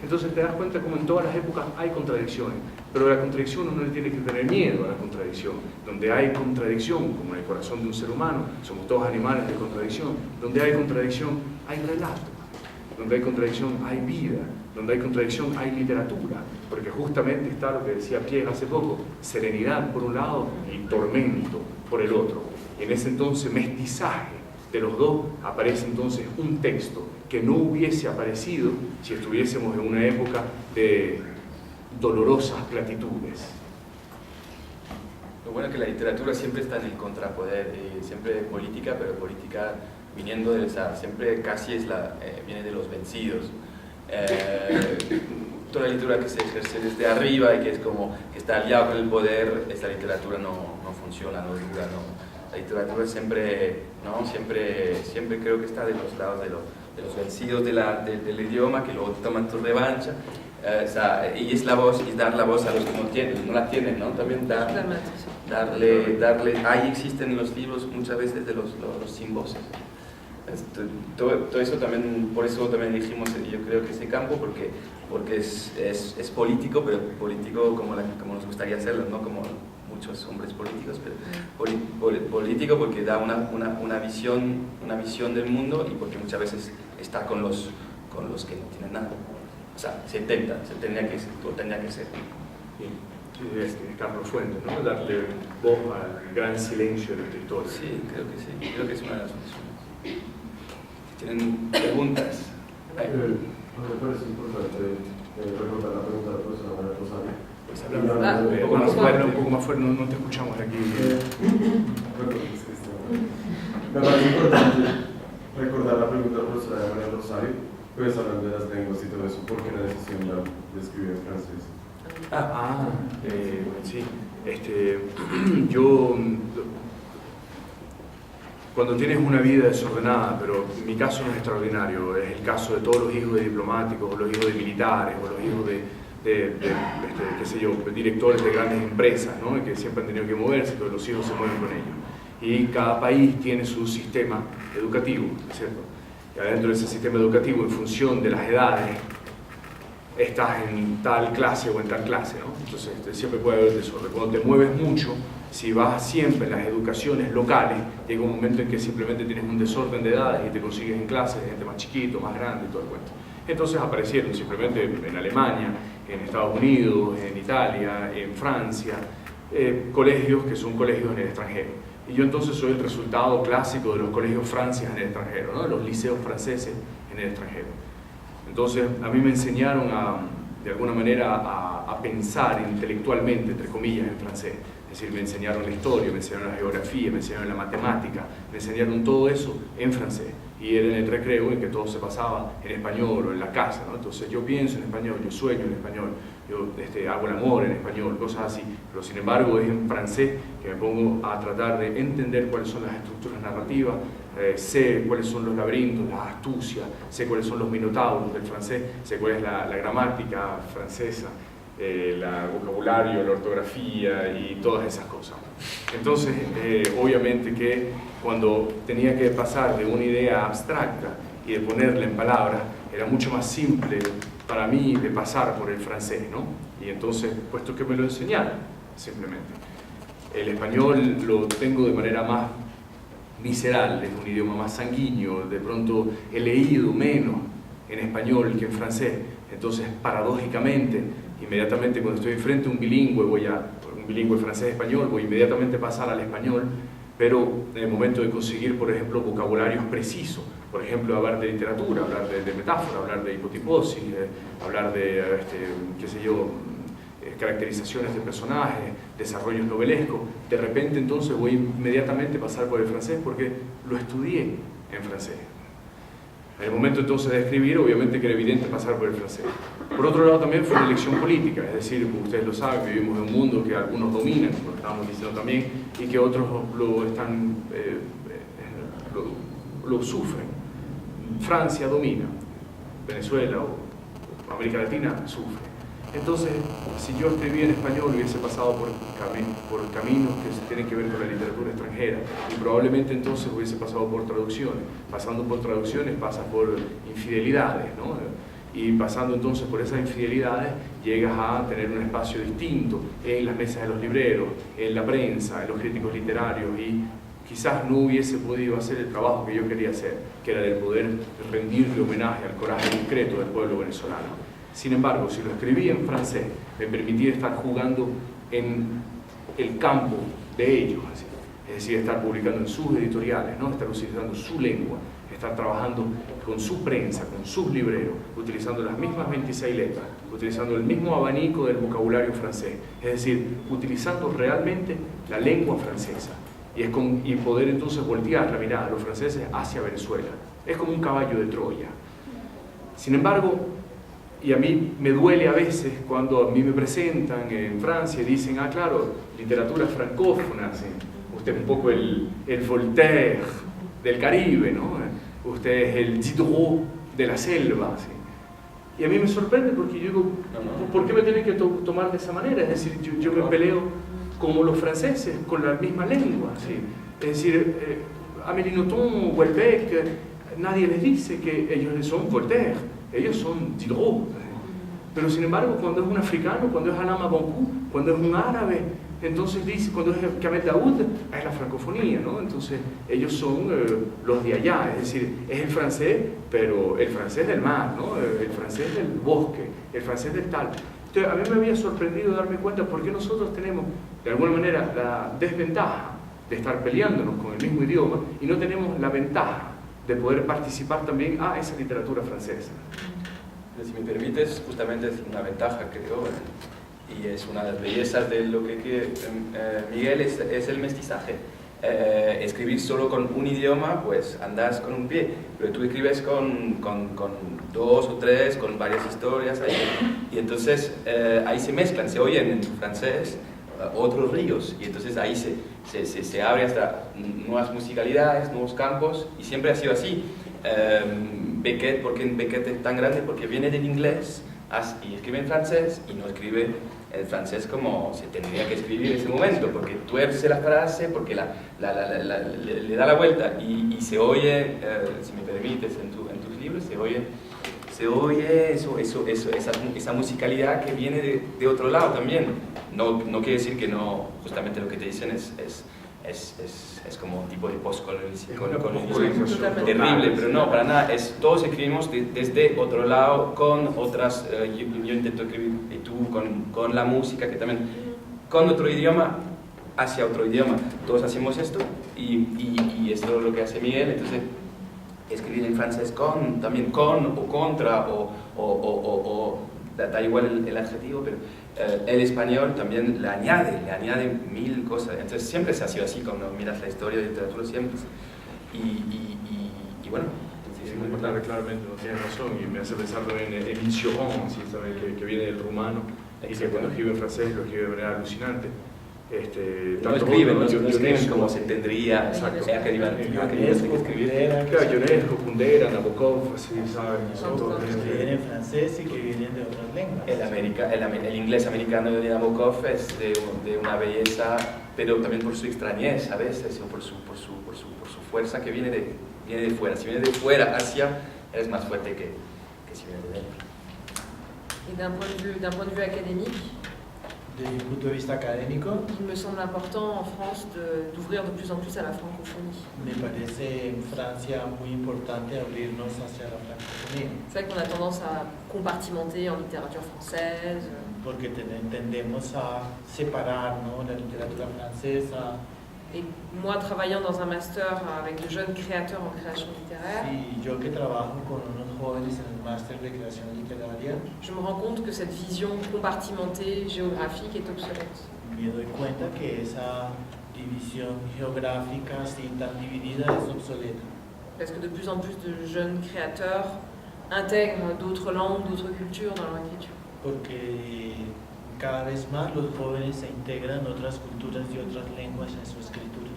Entonces te das cuenta como en todas las épocas hay contradicciones, pero la contradicción uno no le tiene que tener miedo a la contradicción. Donde hay contradicción, como en el corazón de un ser humano, somos todos animales de contradicción, donde hay contradicción hay relato. Donde hay contradicción hay vida, donde hay contradicción hay literatura, porque justamente está lo que decía Pierre hace poco, serenidad por un lado y tormento por el otro. Y en ese entonces mestizaje de los dos aparece entonces un texto que no hubiese aparecido si estuviésemos en una época de dolorosas platitudes. Lo bueno es que la literatura siempre está en el contrapoder, siempre política, pero política viniendo de esa, siempre casi viene de los vencidos. Toda la literatura que se ejerce desde arriba y que es como que está aliado con el poder, esa literatura no funciona, no dura, no. La literatura siempre creo que está de los lados de los vencidos del idioma, que luego toman tu revancha. Y es la voz, y dar la voz a los que no la tienen, ¿no? También darle, ahí existen en los libros muchas veces de los sin voces. Todo eso también, por eso también elegimos, yo creo que ese campo, porque es político, pero político como nos gustaría hacerlo, no como muchos hombres políticos, pero político porque da una visión del mundo y porque muchas veces está con los que no tienen nada. O sea, tendría que ser. Es Carlos Fuentes, ¿no? Darle voz al gran silencio de nuestra historia. Sí, creo que es una de las soluciones. Si tienen preguntas. Me parece importante recordar la pregunta de la profesora María Rosario. Pues hablando un poco más fuerte, no te escuchamos aquí. Me parece importante recordar la pregunta de la profesora María Rosario, pues hablando de las lenguas y todo eso, ¿por qué la decisión de escribir en francés? Sí. Yo, cuando tienes una vida desordenada, pero mi caso no es extraordinario, es el caso de todos los hijos de diplomáticos, o los hijos de militares, o los hijos de qué sé yo, directores de grandes empresas, ¿no? Que siempre han tenido que moverse, todos los hijos se mueven con ellos. Y cada país tiene su sistema educativo, ¿cierto? Y adentro de ese sistema educativo, en función de las edades, estás en tal clase o en tal clase, ¿no? Entonces siempre puede haber desorden. Cuando te mueves mucho, si vas siempre en las educaciones locales, llega un momento en que simplemente tienes un desorden de edades y te consigues en clases de gente más chiquito, más grande y todo el cuento. Entonces aparecieron simplemente en Alemania, en Estados Unidos, en Italia, en Francia, colegios que son colegios en el extranjero. Y yo entonces soy el resultado clásico de los colegios Francia en el extranjero, ¿no? De los liceos franceses en el extranjero. Entonces a mí me enseñaron de alguna manera a pensar intelectualmente, entre comillas, en francés. Es decir, me enseñaron la historia, me enseñaron la geografía, me enseñaron la matemática, me enseñaron todo eso en francés. Y era en el recreo en que todo se pasaba en español o en la casa, ¿no? Entonces yo pienso en español, yo sueño en español, yo hago el amor en español, cosas así. Pero sin embargo es en francés que me pongo a tratar de entender cuáles son las estructuras narrativas, sé cuáles son los laberintos, las astucias, sé cuáles son los minotauros del francés, sé cuál es la gramática francesa, el vocabulario, la ortografía y todas esas cosas. Entonces, obviamente que cuando tenía que pasar de una idea abstracta y de ponerla en palabras, era mucho más simple para mí de pasar por el francés, ¿no? Y entonces, puesto que me lo enseñaron, simplemente. El español lo tengo de manera más visceral, es un idioma más sanguíneo, de pronto he leído menos en español que en francés, entonces paradójicamente, inmediatamente cuando estoy frente a un bilingüe, un bilingüe francés-español, voy inmediatamente a pasar al español, pero en el momento de conseguir, por ejemplo, vocabularios precisos, por ejemplo, hablar de literatura, hablar de metáfora, hablar de hipotiposis, hablar de, qué sé yo, caracterizaciones de personajes, desarrollos novelescos, de repente entonces voy inmediatamente a pasar por el francés porque lo estudié en francés. En el momento entonces de escribir, obviamente que era evidente pasar por el francés. Por otro lado también fue una elección política, es decir, como ustedes lo saben, vivimos en un mundo que algunos dominan, como lo estábamos diciendo también, y que otros lo sufren. Francia domina, Venezuela o América Latina sufre. Entonces, si yo escribí en español, hubiese pasado por caminos que tienen que ver con la literatura extranjera y probablemente entonces hubiese pasado por traducciones. Pasando por traducciones pasas por infidelidades, ¿no? Y pasando entonces por esas infidelidades llegas a tener un espacio distinto en las mesas de los libreros, en la prensa, en los críticos literarios y quizás no hubiese podido hacer el trabajo que yo quería hacer, que era el poder rendirle homenaje al coraje discreto del pueblo venezolano. Sin embargo, si lo escribí en francés, me permitía estar jugando en el campo de ellos, así. Es decir, estar publicando en sus editoriales, ¿no? Estar utilizando su lengua, estar trabajando con su prensa, con sus libreros, utilizando las mismas 26 letras, utilizando el mismo abanico del vocabulario francés, es decir, utilizando realmente la lengua francesa. Y poder entonces voltear la mirada de los franceses hacia Venezuela. Es como un caballo de Troya. Sin embargo, y a mí me duele a veces cuando a mí me presentan en Francia y dicen, ah, claro, literatura francófona, ¿sí? Usted es un poco el Voltaire del Caribe, ¿no? Usted es el Diderot de la selva, ¿sí? Y a mí me sorprende porque yo digo, ¿por qué me tienen que tomar de esa manera? Es decir, yo me peleo como los franceses, con la misma lengua, ¿sí? Es decir, Amélie Nothomb, Houellebecq, nadie les dice que ellos son Voltaire, ellos son Diderot. Pero sin embargo, cuando es un africano, cuando es Alain Mabanckou, cuando es un árabe, entonces dice, cuando es Kamel Daoud, es la francofonía, ¿no? Entonces ellos son los de allá, es decir, es el francés, pero el francés del mar, ¿no? El francés del bosque, el francés del tal. Entonces a mí me había sorprendido darme cuenta por qué nosotros tenemos, de alguna manera, la desventaja de estar peleándonos con el mismo idioma y no tenemos la ventaja de poder participar también a esa literatura francesa. Si me permites, justamente es una ventaja, creo, y es una de las bellezas de lo que Miguel es el mestizaje. escribir solo con un idioma, pues andas con un pie, pero tú escribes con 2 o 3, con varias historias, y entonces ahí se mezclan, se oyen en francés otros ríos, y entonces ahí se abre hasta nuevas musicalidades, nuevos campos, y siempre ha sido así. Beckett, ¿por qué Beckett es tan grande? Porque viene del inglés y escribe en francés, y no escribe en francés como se tendría que escribir en ese momento, porque tuerce la frase, porque le da la vuelta, y se oye, si me permites, en tus libros, se oye esa musicalidad que viene de otro lado también. No quiere decir que no, justamente lo que te dicen es como un tipo de postcolonialismo terrible, pero no, para nada, todos escribimos desde otro lado, con otras, yo intento escribir, y tú con la música, que también, con otro idioma, hacia otro idioma, todos hacemos esto, y esto es lo que hace Miguel. Entonces, escribir en francés también con o contra, o da igual el adjetivo, pero el español también le añade 1000 cosas. Entonces siempre se ha sido así, cuando miras la historia de literatura siempre. Y bueno, es muy importante, claramente, no tienes razón, y me hace pensar también en Émile Cioran, ¿sí? Que viene del rumano, y que cuando escribe en francés lo escribe de manera alucinante. No escriben como se tendría, que escribir. Claro, Ionesco, Kundera, Nabokov, así, ¿saben? Que vienen en francés y que vienen de otras lenguas. El inglés americano de Nabokov es de una belleza, pero también por su extrañez a veces, o por su fuerza que viene de fuera. Si viene de fuera hacia, eres más fuerte que si viene de dentro. Et d'un point de vue académique, Desde un punto de vista académico, il me semble important en France d'ouvrir de plus en plus à la francophonie. me parece en Francia muy importante abrirnos hacia la francofonía, C'est vrai qu'on a tendance à compartimenter en littérature française. porque tendemos a separar, ¿no?, la literatura francesa. Et moi, travaillant dans un master avec de jeunes créateurs en création littéraire, Y yo que trabajo con unos jóvenes en el máster de creación literaria, je me rends compte que cette vision compartimentée géographique est obsolète. me doy cuenta que esa división geográfica así tan dividida es obsoleta. Parce que de plus en plus de jeunes créateurs intègrent d'autres langues, d'autres cultures dans leur écriture. Porque cada vez más los jóvenes se integran otras culturas y otras lenguas en su escritura.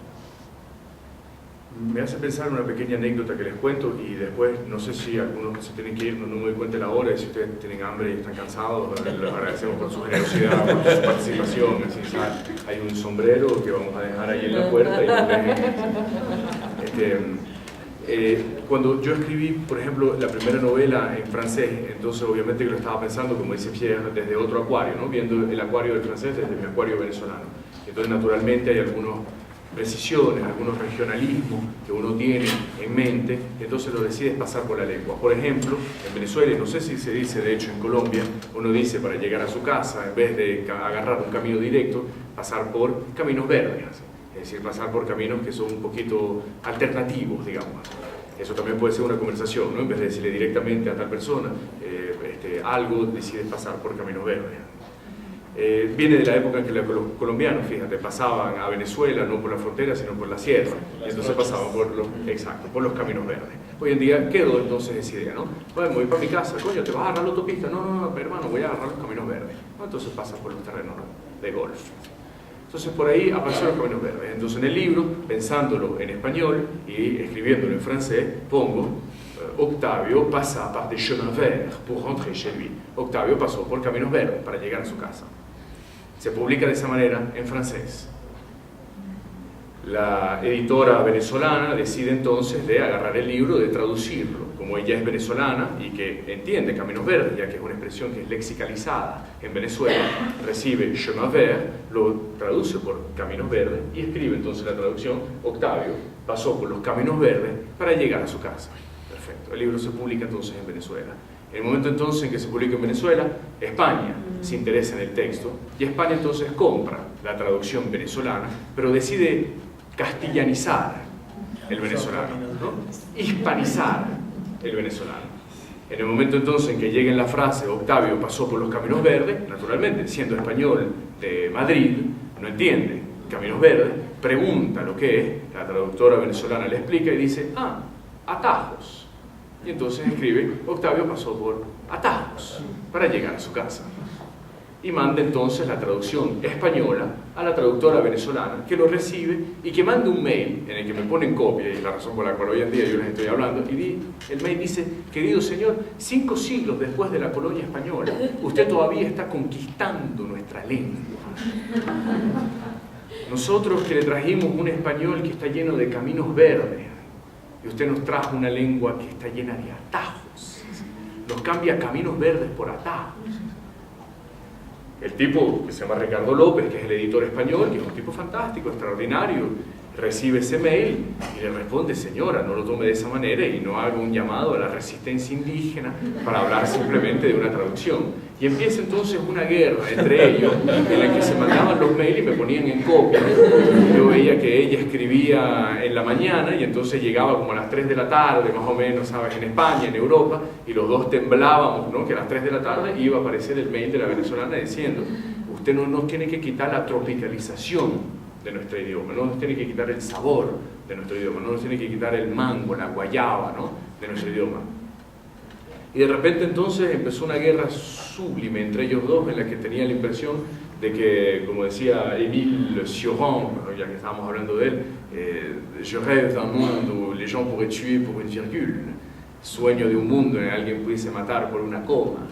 Me hace pensar en una pequeña anécdota que les cuento, y después, no sé si algunos que se tienen que ir, no me doy cuenta de la hora, y si ustedes tienen hambre y están cansados, les agradecemos por su generosidad, por su participación. Así, hay un sombrero que vamos a dejar ahí en la puerta. Cuando yo escribí, por ejemplo, la primera novela en francés, entonces obviamente que lo estaba pensando, como dice Pierre, desde otro acuario, ¿no? Viendo el acuario del francés desde mi acuario venezolano. Entonces, naturalmente, hay algunas precisiones, algunos regionalismos que uno tiene en mente, entonces lo decides pasar por la lengua. Por ejemplo, en Venezuela, y no sé si se dice de hecho en Colombia, uno dice para llegar a su casa, en vez de agarrar un camino directo, pasar por caminos verdes, es decir, pasar por caminos que son un poquito alternativos, digamos. Eso también puede ser una conversación, ¿no? En vez de decirle directamente a tal persona algo, decides pasar por caminos verdes. Viene de la época en que los colombianos, fíjate, pasaban a Venezuela no por la frontera, sino por la sierra. Entonces pasaban por los caminos verdes. Hoy en día quedó entonces esa idea, ¿no? Bueno, voy para mi casa, coño, ¿te vas a agarrar la autopista? No, hermano, voy a agarrar los caminos verdes. Entonces pasas por los terrenos de golf. Entonces por ahí aparecieron los caminos verdes. Entonces en el libro, pensándolo en español y escribiéndolo en francés, pongo Octavio pasa par des chemins verts pour rentrer chez lui. Octavio pasó por caminos verdes para llegar a su casa. Se publica de esa manera en francés. La editora venezolana decide entonces de agarrar el libro, de traducirlo. Como ella es venezolana y que entiende caminos verdes, ya que es una expresión que es lexicalizada en Venezuela, recibe chemin vert, lo traduce por caminos verdes y escribe entonces la traducción: Octavio pasó por los caminos verdes para llegar a su casa. Perfecto. El libro se publica entonces en Venezuela. En el momento entonces en que se publica en Venezuela, España se interesa en el texto y España entonces compra la traducción venezolana, pero decide castellanizar el venezolano, ¿no? Hispanizar el venezolano. En el momento entonces en que llega en la frase Octavio pasó por los caminos verdes, naturalmente, siendo español de Madrid, no entiende caminos verdes, pregunta lo que es, la traductora venezolana le explica y dice, atajos. Y entonces escribe, Octavio pasó por atajos para llegar a su casa. Y manda entonces la traducción española a la traductora venezolana, que lo recibe y que manda un mail en el que me ponen copia, y es la razón por la cual hoy en día yo les estoy hablando, y el mail dice, querido señor, 5 siglos después de la colonia española, usted todavía está conquistando nuestra lengua. Nosotros que le trajimos un español que está lleno de caminos verdes, y usted nos trajo una lengua que está llena de atajos. Nos cambia caminos verdes por atajos. El tipo, que se llama Ricardo López, que es el editor español, que es un tipo fantástico, extraordinario, recibe ese mail y le responde, señora, no lo tome de esa manera y no haga un llamado a la resistencia indígena para hablar simplemente de una traducción. Y empieza entonces una guerra entre ellos, en la que se mandaban los mails y me ponían en copia. Yo veía que ella escribía en la mañana y entonces llegaba como a las 3 de la tarde, más o menos, ¿sabes? En España, en Europa, y los dos temblábamos, ¿no? Que a las 3 de la tarde iba a aparecer el mail de la venezolana diciendo, usted no nos tiene que quitar la tropicalización de nuestro idioma, no nos tiene que quitar el sabor de nuestro idioma, no nos tiene que quitar el mango, la guayaba, ¿no? De nuestro idioma. Y de repente entonces empezó una guerra sublime entre ellos dos, en la que tenía la impresión de que, como decía Émile Cioran, ya que estábamos hablando de él, je rêve d'un monde où les gens pourraient tuer pour une virgule, sueño de un mundo en el que alguien pudiese matar por una coma.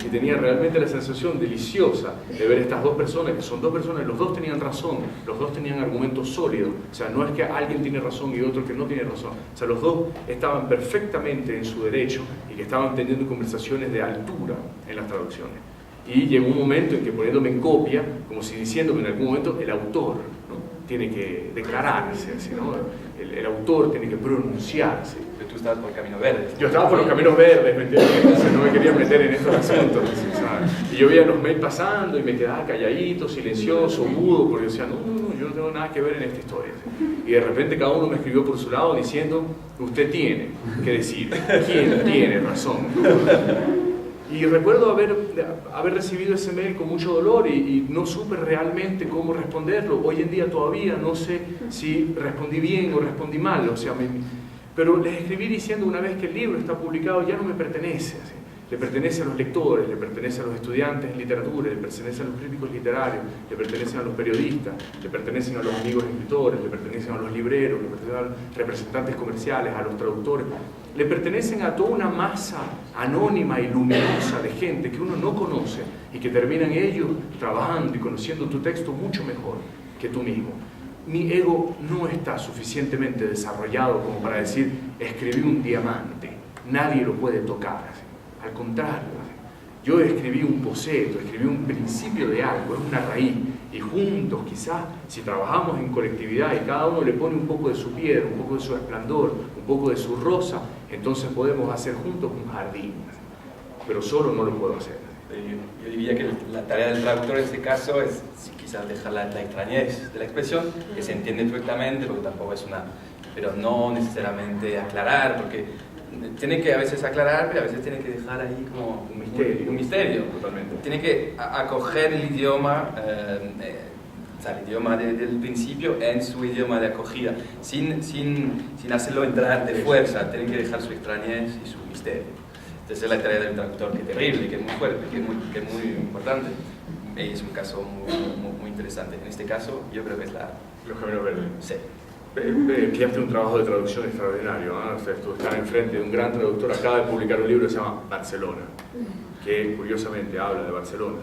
Y tenía realmente la sensación deliciosa de ver estas dos personas, que son dos personas, los dos tenían razón, los dos tenían argumentos sólidos, o sea, no es que alguien tiene razón y otro que no tiene razón, o sea, los dos estaban perfectamente en su derecho y que estaban teniendo conversaciones de altura en las traducciones. Y llegó un momento en que, poniéndome en copia, como si diciéndome en algún momento, el autor, ¿no? Tiene que declararse, así, ¿no? El autor tiene que pronunciarse. Pero tú estabas por el camino verde. Yo estaba por los caminos verdes, ¿me entiendes? Entonces no me quería meter en estos asuntos, ¿sabes? Y yo veía los mails pasando y me quedaba calladito, silencioso, mudo, porque decía, no, yo no tengo nada que ver en esta historia. Y de repente cada uno me escribió por su lado diciendo, usted tiene que decir quién tiene razón. Y recuerdo haber recibido ese mail con mucho dolor y no supe realmente cómo responderlo. Hoy en día todavía no sé si respondí bien o respondí mal. O sea, pero les escribí diciendo, una vez que el libro está publicado ya no me pertenece. Así. Le pertenece a los lectores, le pertenece a los estudiantes en literatura, le pertenece a los críticos literarios, le pertenecen a los periodistas, le pertenecen a los amigos escritores, le pertenecen a los libreros, le pertenecen a los representantes comerciales, a los traductores. Le pertenecen a toda una masa anónima y luminosa de gente que uno no conoce y que terminan ellos trabajando y conociendo tu texto mucho mejor que tú mismo. Mi ego no está suficientemente desarrollado como para decir, escribí un diamante, nadie lo puede tocar. Al contrario, yo escribí un boceto, escribí un principio de algo, es una raíz, y juntos quizás, si trabajamos en colectividad y cada uno le pone un poco de su piedra, un poco de su resplandor, un poco de su rosa, entonces podemos hacer juntos un jardín, pero solo no lo puedo hacer. Yo diría que la tarea del traductor en este caso es quizás dejar la extrañez de la expresión, que se entiende perfectamente, porque tampoco es una, pero no necesariamente aclarar, porque tiene que a veces aclarar, pero a veces tiene que dejar ahí como un misterio. Totalmente. Tiene que acoger el idioma, o sea, el idioma del principio en su idioma de acogida, sin hacerlo entrar de fuerza. Tiene que dejar su extrañez y su misterio. Entonces es la tarea del traductor, que es terrible, que es muy fuerte, que es muy importante. Y es un caso muy interesante. En este caso, yo creo que es Los Caminos Verdes. Sí. Que hace un trabajo de traducción extraordinario, ¿no? O sea, tú estás enfrente de un gran traductor, acaba de publicar un libro que se llama Barcelona, que curiosamente habla de Barcelona.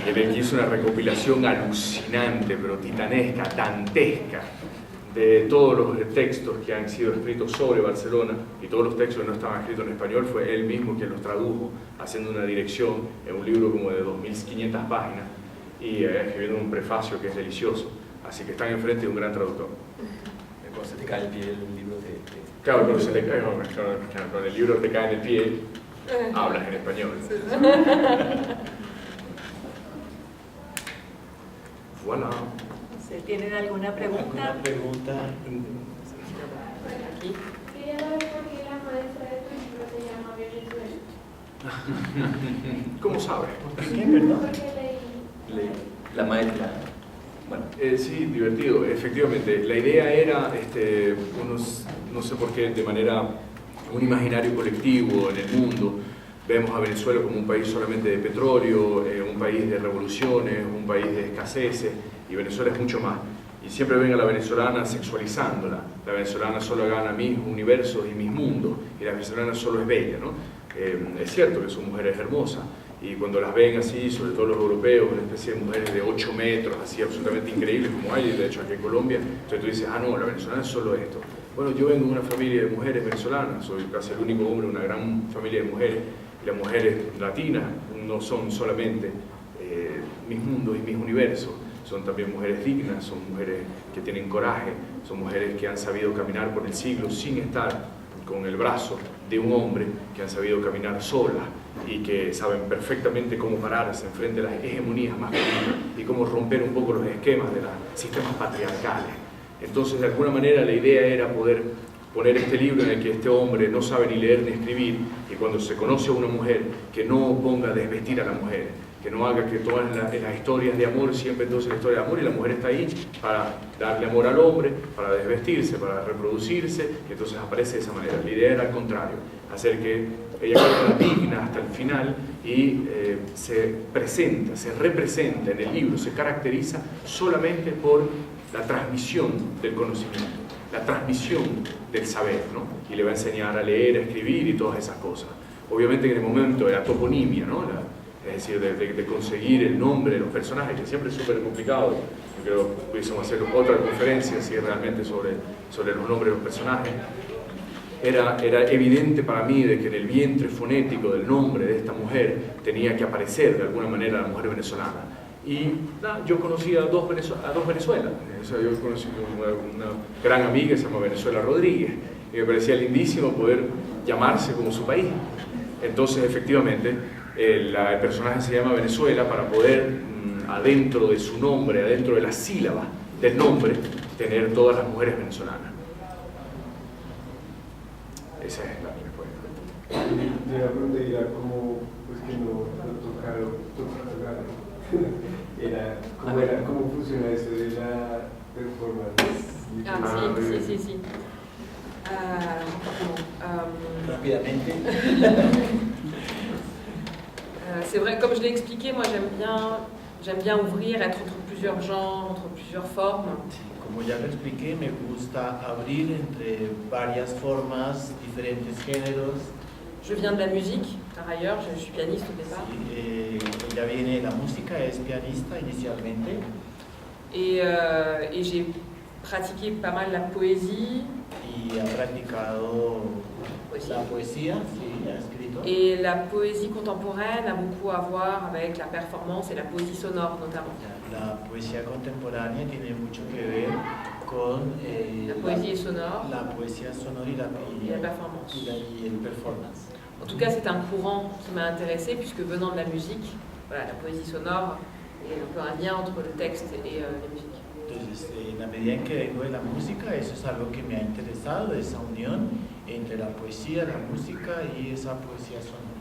Y en el que hizo una recopilación alucinante, pero titanesca, dantesca, de todos los textos que han sido escritos sobre Barcelona, y todos los textos que no estaban escritos en español, fue él mismo quien los tradujo, haciendo una dirección en un libro como de 2.500 páginas, y escribiendo un prefacio que es delicioso. Así que están enfrente de un gran traductor. Cuando se te cae el pie el libro Claro, cuando se te cae, cuando el libro te cae en el pie, hablas en español. Voilà. ¿Tienen alguna pregunta? ¿Alguna pregunta? Aquí. Quería saber por qué la maestra de tu libro se llama Venezuela. ¿Cómo sabes? ¿Por qué, perdón? Porque leí la maestra. Sí, divertido, efectivamente. La idea era, no sé por qué, de manera, un imaginario colectivo en el mundo. Vemos a Venezuela como un país solamente de petróleo, un país de revoluciones, un país de escaseces, y Venezuela es mucho más. Y siempre ven a la venezolana sexualizándola. La venezolana solo gana mis universos y mis mundos, y la venezolana solo es bella, ¿no? Es cierto que son mujeres hermosas, y cuando las ven así, sobre todo los europeos, una especie de mujeres de 8 metros, así absolutamente increíbles como hay, de hecho aquí en Colombia, entonces tú dices, ah no, la venezolana es solo esto. Bueno, yo vengo de una familia de mujeres venezolanas, soy casi el único hombre de una gran familia de mujeres, y las mujeres latinas no son solamente mis mundos y mis universos, son también mujeres dignas, son mujeres que tienen coraje, son mujeres que han sabido caminar por el siglo sin estar con el brazo de un hombre, que han sabido caminar solas y que saben perfectamente cómo pararse enfrente de las hegemonías masculinas y cómo romper un poco los esquemas de los sistemas patriarcales. Entonces, de alguna manera, la idea era poder poner este libro en el que este hombre no sabe ni leer ni escribir, y cuando se conoce a una mujer, que no ponga a desvestir a la mujer, que no haga que todas las historias de amor, siempre entonces la historia de amor, y la mujer está ahí para darle amor al hombre, para desvestirse, para reproducirse, y entonces aparece de esa manera. La idea era al contrario, hacer que ella quede digna hasta el final y se presenta, se representa en el libro, se caracteriza solamente por la transmisión del conocimiento, la transmisión del saber, ¿no? Y le va a enseñar a leer, a escribir y todas esas cosas. Obviamente en el momento de la toponimia, ¿no? Es decir, de conseguir el nombre de los personajes, que siempre es súper complicado. Yo creo que pudiésemos hacer otra conferencia así realmente sobre los nombres de los personajes. Era evidente para mí de que en el vientre fonético del nombre de esta mujer tenía que aparecer de alguna manera la mujer venezolana. Y yo conocí a dos Venezuelas. O sea, yo conocí una gran amiga que se llama Venezuela Rodríguez, y me parecía lindísimo poder llamarse como su país. Entonces, efectivamente, el personaje se llama Venezuela para poder, adentro de su nombre, adentro de las sílabas del nombre, tener todas las mujeres venezolanas. Esa es la respuesta. Yo la pregunta era cómo, pues que no tocaron. ¿Cómo funciona eso de la performance? Sí. Rápidamente. C'est vrai, comme je l'ai expliqué, moi j'aime bien ouvrir, être entre plusieurs genres, entre plusieurs formes. Como ya lo expliqué, me gusta abrir entre varias formas, diferentes géneros. Je viens de la musique, par ailleurs, je suis pianiste au départ. Sí, ella viene de la música, es pianista inicialmente. Et j'ai pratiqué pas mal la poésie. Y ha practicado la poesía, sí, ha escrito. Et la poésie contemporaine a beaucoup à voir avec la performance et la poésie sonore notamment. La poesía contemporánea tiene mucho que ver con la poésie sonore, la poesía sonora y la performance. Y el performance. En tout cas, c'est un courant qui m'a intéressée puisque venant de la musique, voilà, la poésie sonore est un peu un lien entre le texte et la musique. Entonces, en la medida en que vengo de la música, eso es algo que me ha interesado, esa unión entre la poesía, la música y esa poesía sonora.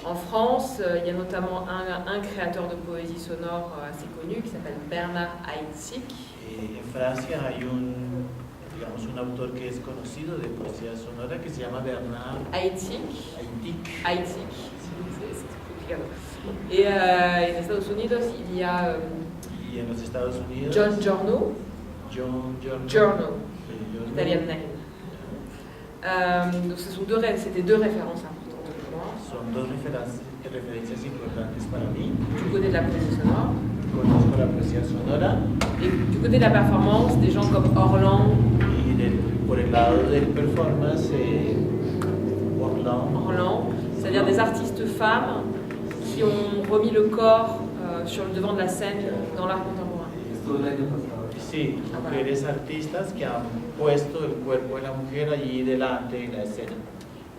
En France, il y a notamment un créateur de poésie sonore assez connu qui s'appelle Bernard Haitzik. En Francia hay un autor que es conocido de poesía sonora que se llama Bernard Haitzik. Et en Estados Unidos, il y a en los Estados Unidos John Giorno, Italian name. Donc c'était deux références importantes pour moi. Son dos referencias importantes para mí. Du côté de la poésie sonore. Conozco la poesía sonora. Et du côté de la performance, des gens comme Orlan. Y por el lado del performance, Orlan, c'est-à-dire des artistes femmes qui ont remis le corps sur le devant de la scène dans l'art contemporain. Sí, mujeres artistas que han puesto el cuerpo de la mujer allí delante de la escena.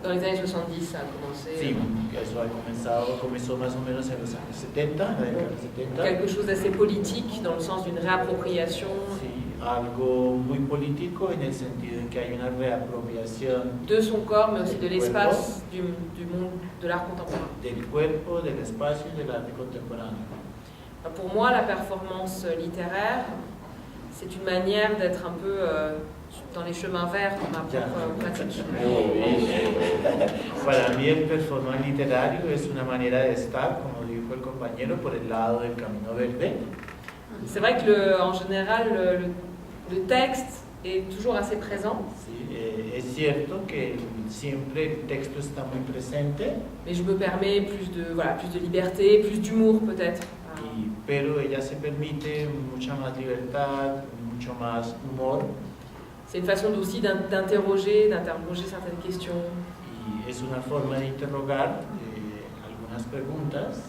Dans les années 70, ça a commencé. Sí, eso comenzó más o menos en los años 70, la década de 70. Quelque chose d'assez politique dans le sens d'une réappropriation. Sí, algo muy político en el sentido en que hay una reapropiación de son corps, mais aussi de l'espace du monde de l'art contemporain. Del cuerpo, del espacio y del arte contemporáneo. Pour moi, la performance littéraire, c'est une manière d'être un peu dans les chemins verts de ma propre pratique. Para mí el performance literario es una manera de estar, como dijo el compañero, por el lado del camino verde. C'est vrai que en général, le texte est toujours assez présent. Sí, es cierto que siempre el texto está muy presente, Mais je me permets plus de liberté, plus d'humour peut-être. pero ella se permite mucha más libertad, mucho más humor. C'est une façon aussi d'interroger certaines questions. Y es una forma de interrogar algunas preguntas,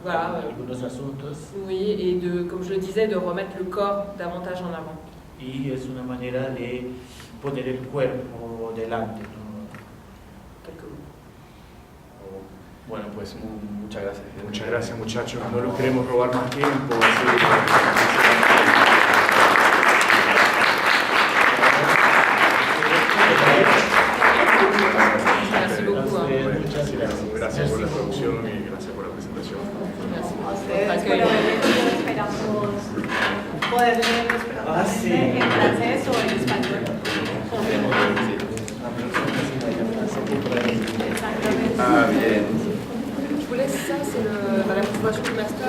algunos asuntos. Oui, et de, comme je le disais, de remettre le corps davantage en avant. Y es una manera de poner el cuerpo delante, ¿no? Quelques mots. Bueno, pues muchas gracias. Muchas gracias, muchachos. No los queremos robar más tiempo. Merci beaucoup. Muchas gracias. Gracias por la traducción y gracias por la presentación. A ustedes por haber venido, esperamos poder leerlos prontamente en francés o en español. Exactamente. Ah, bien. Je vous laisse ça, c'est la présentation du master.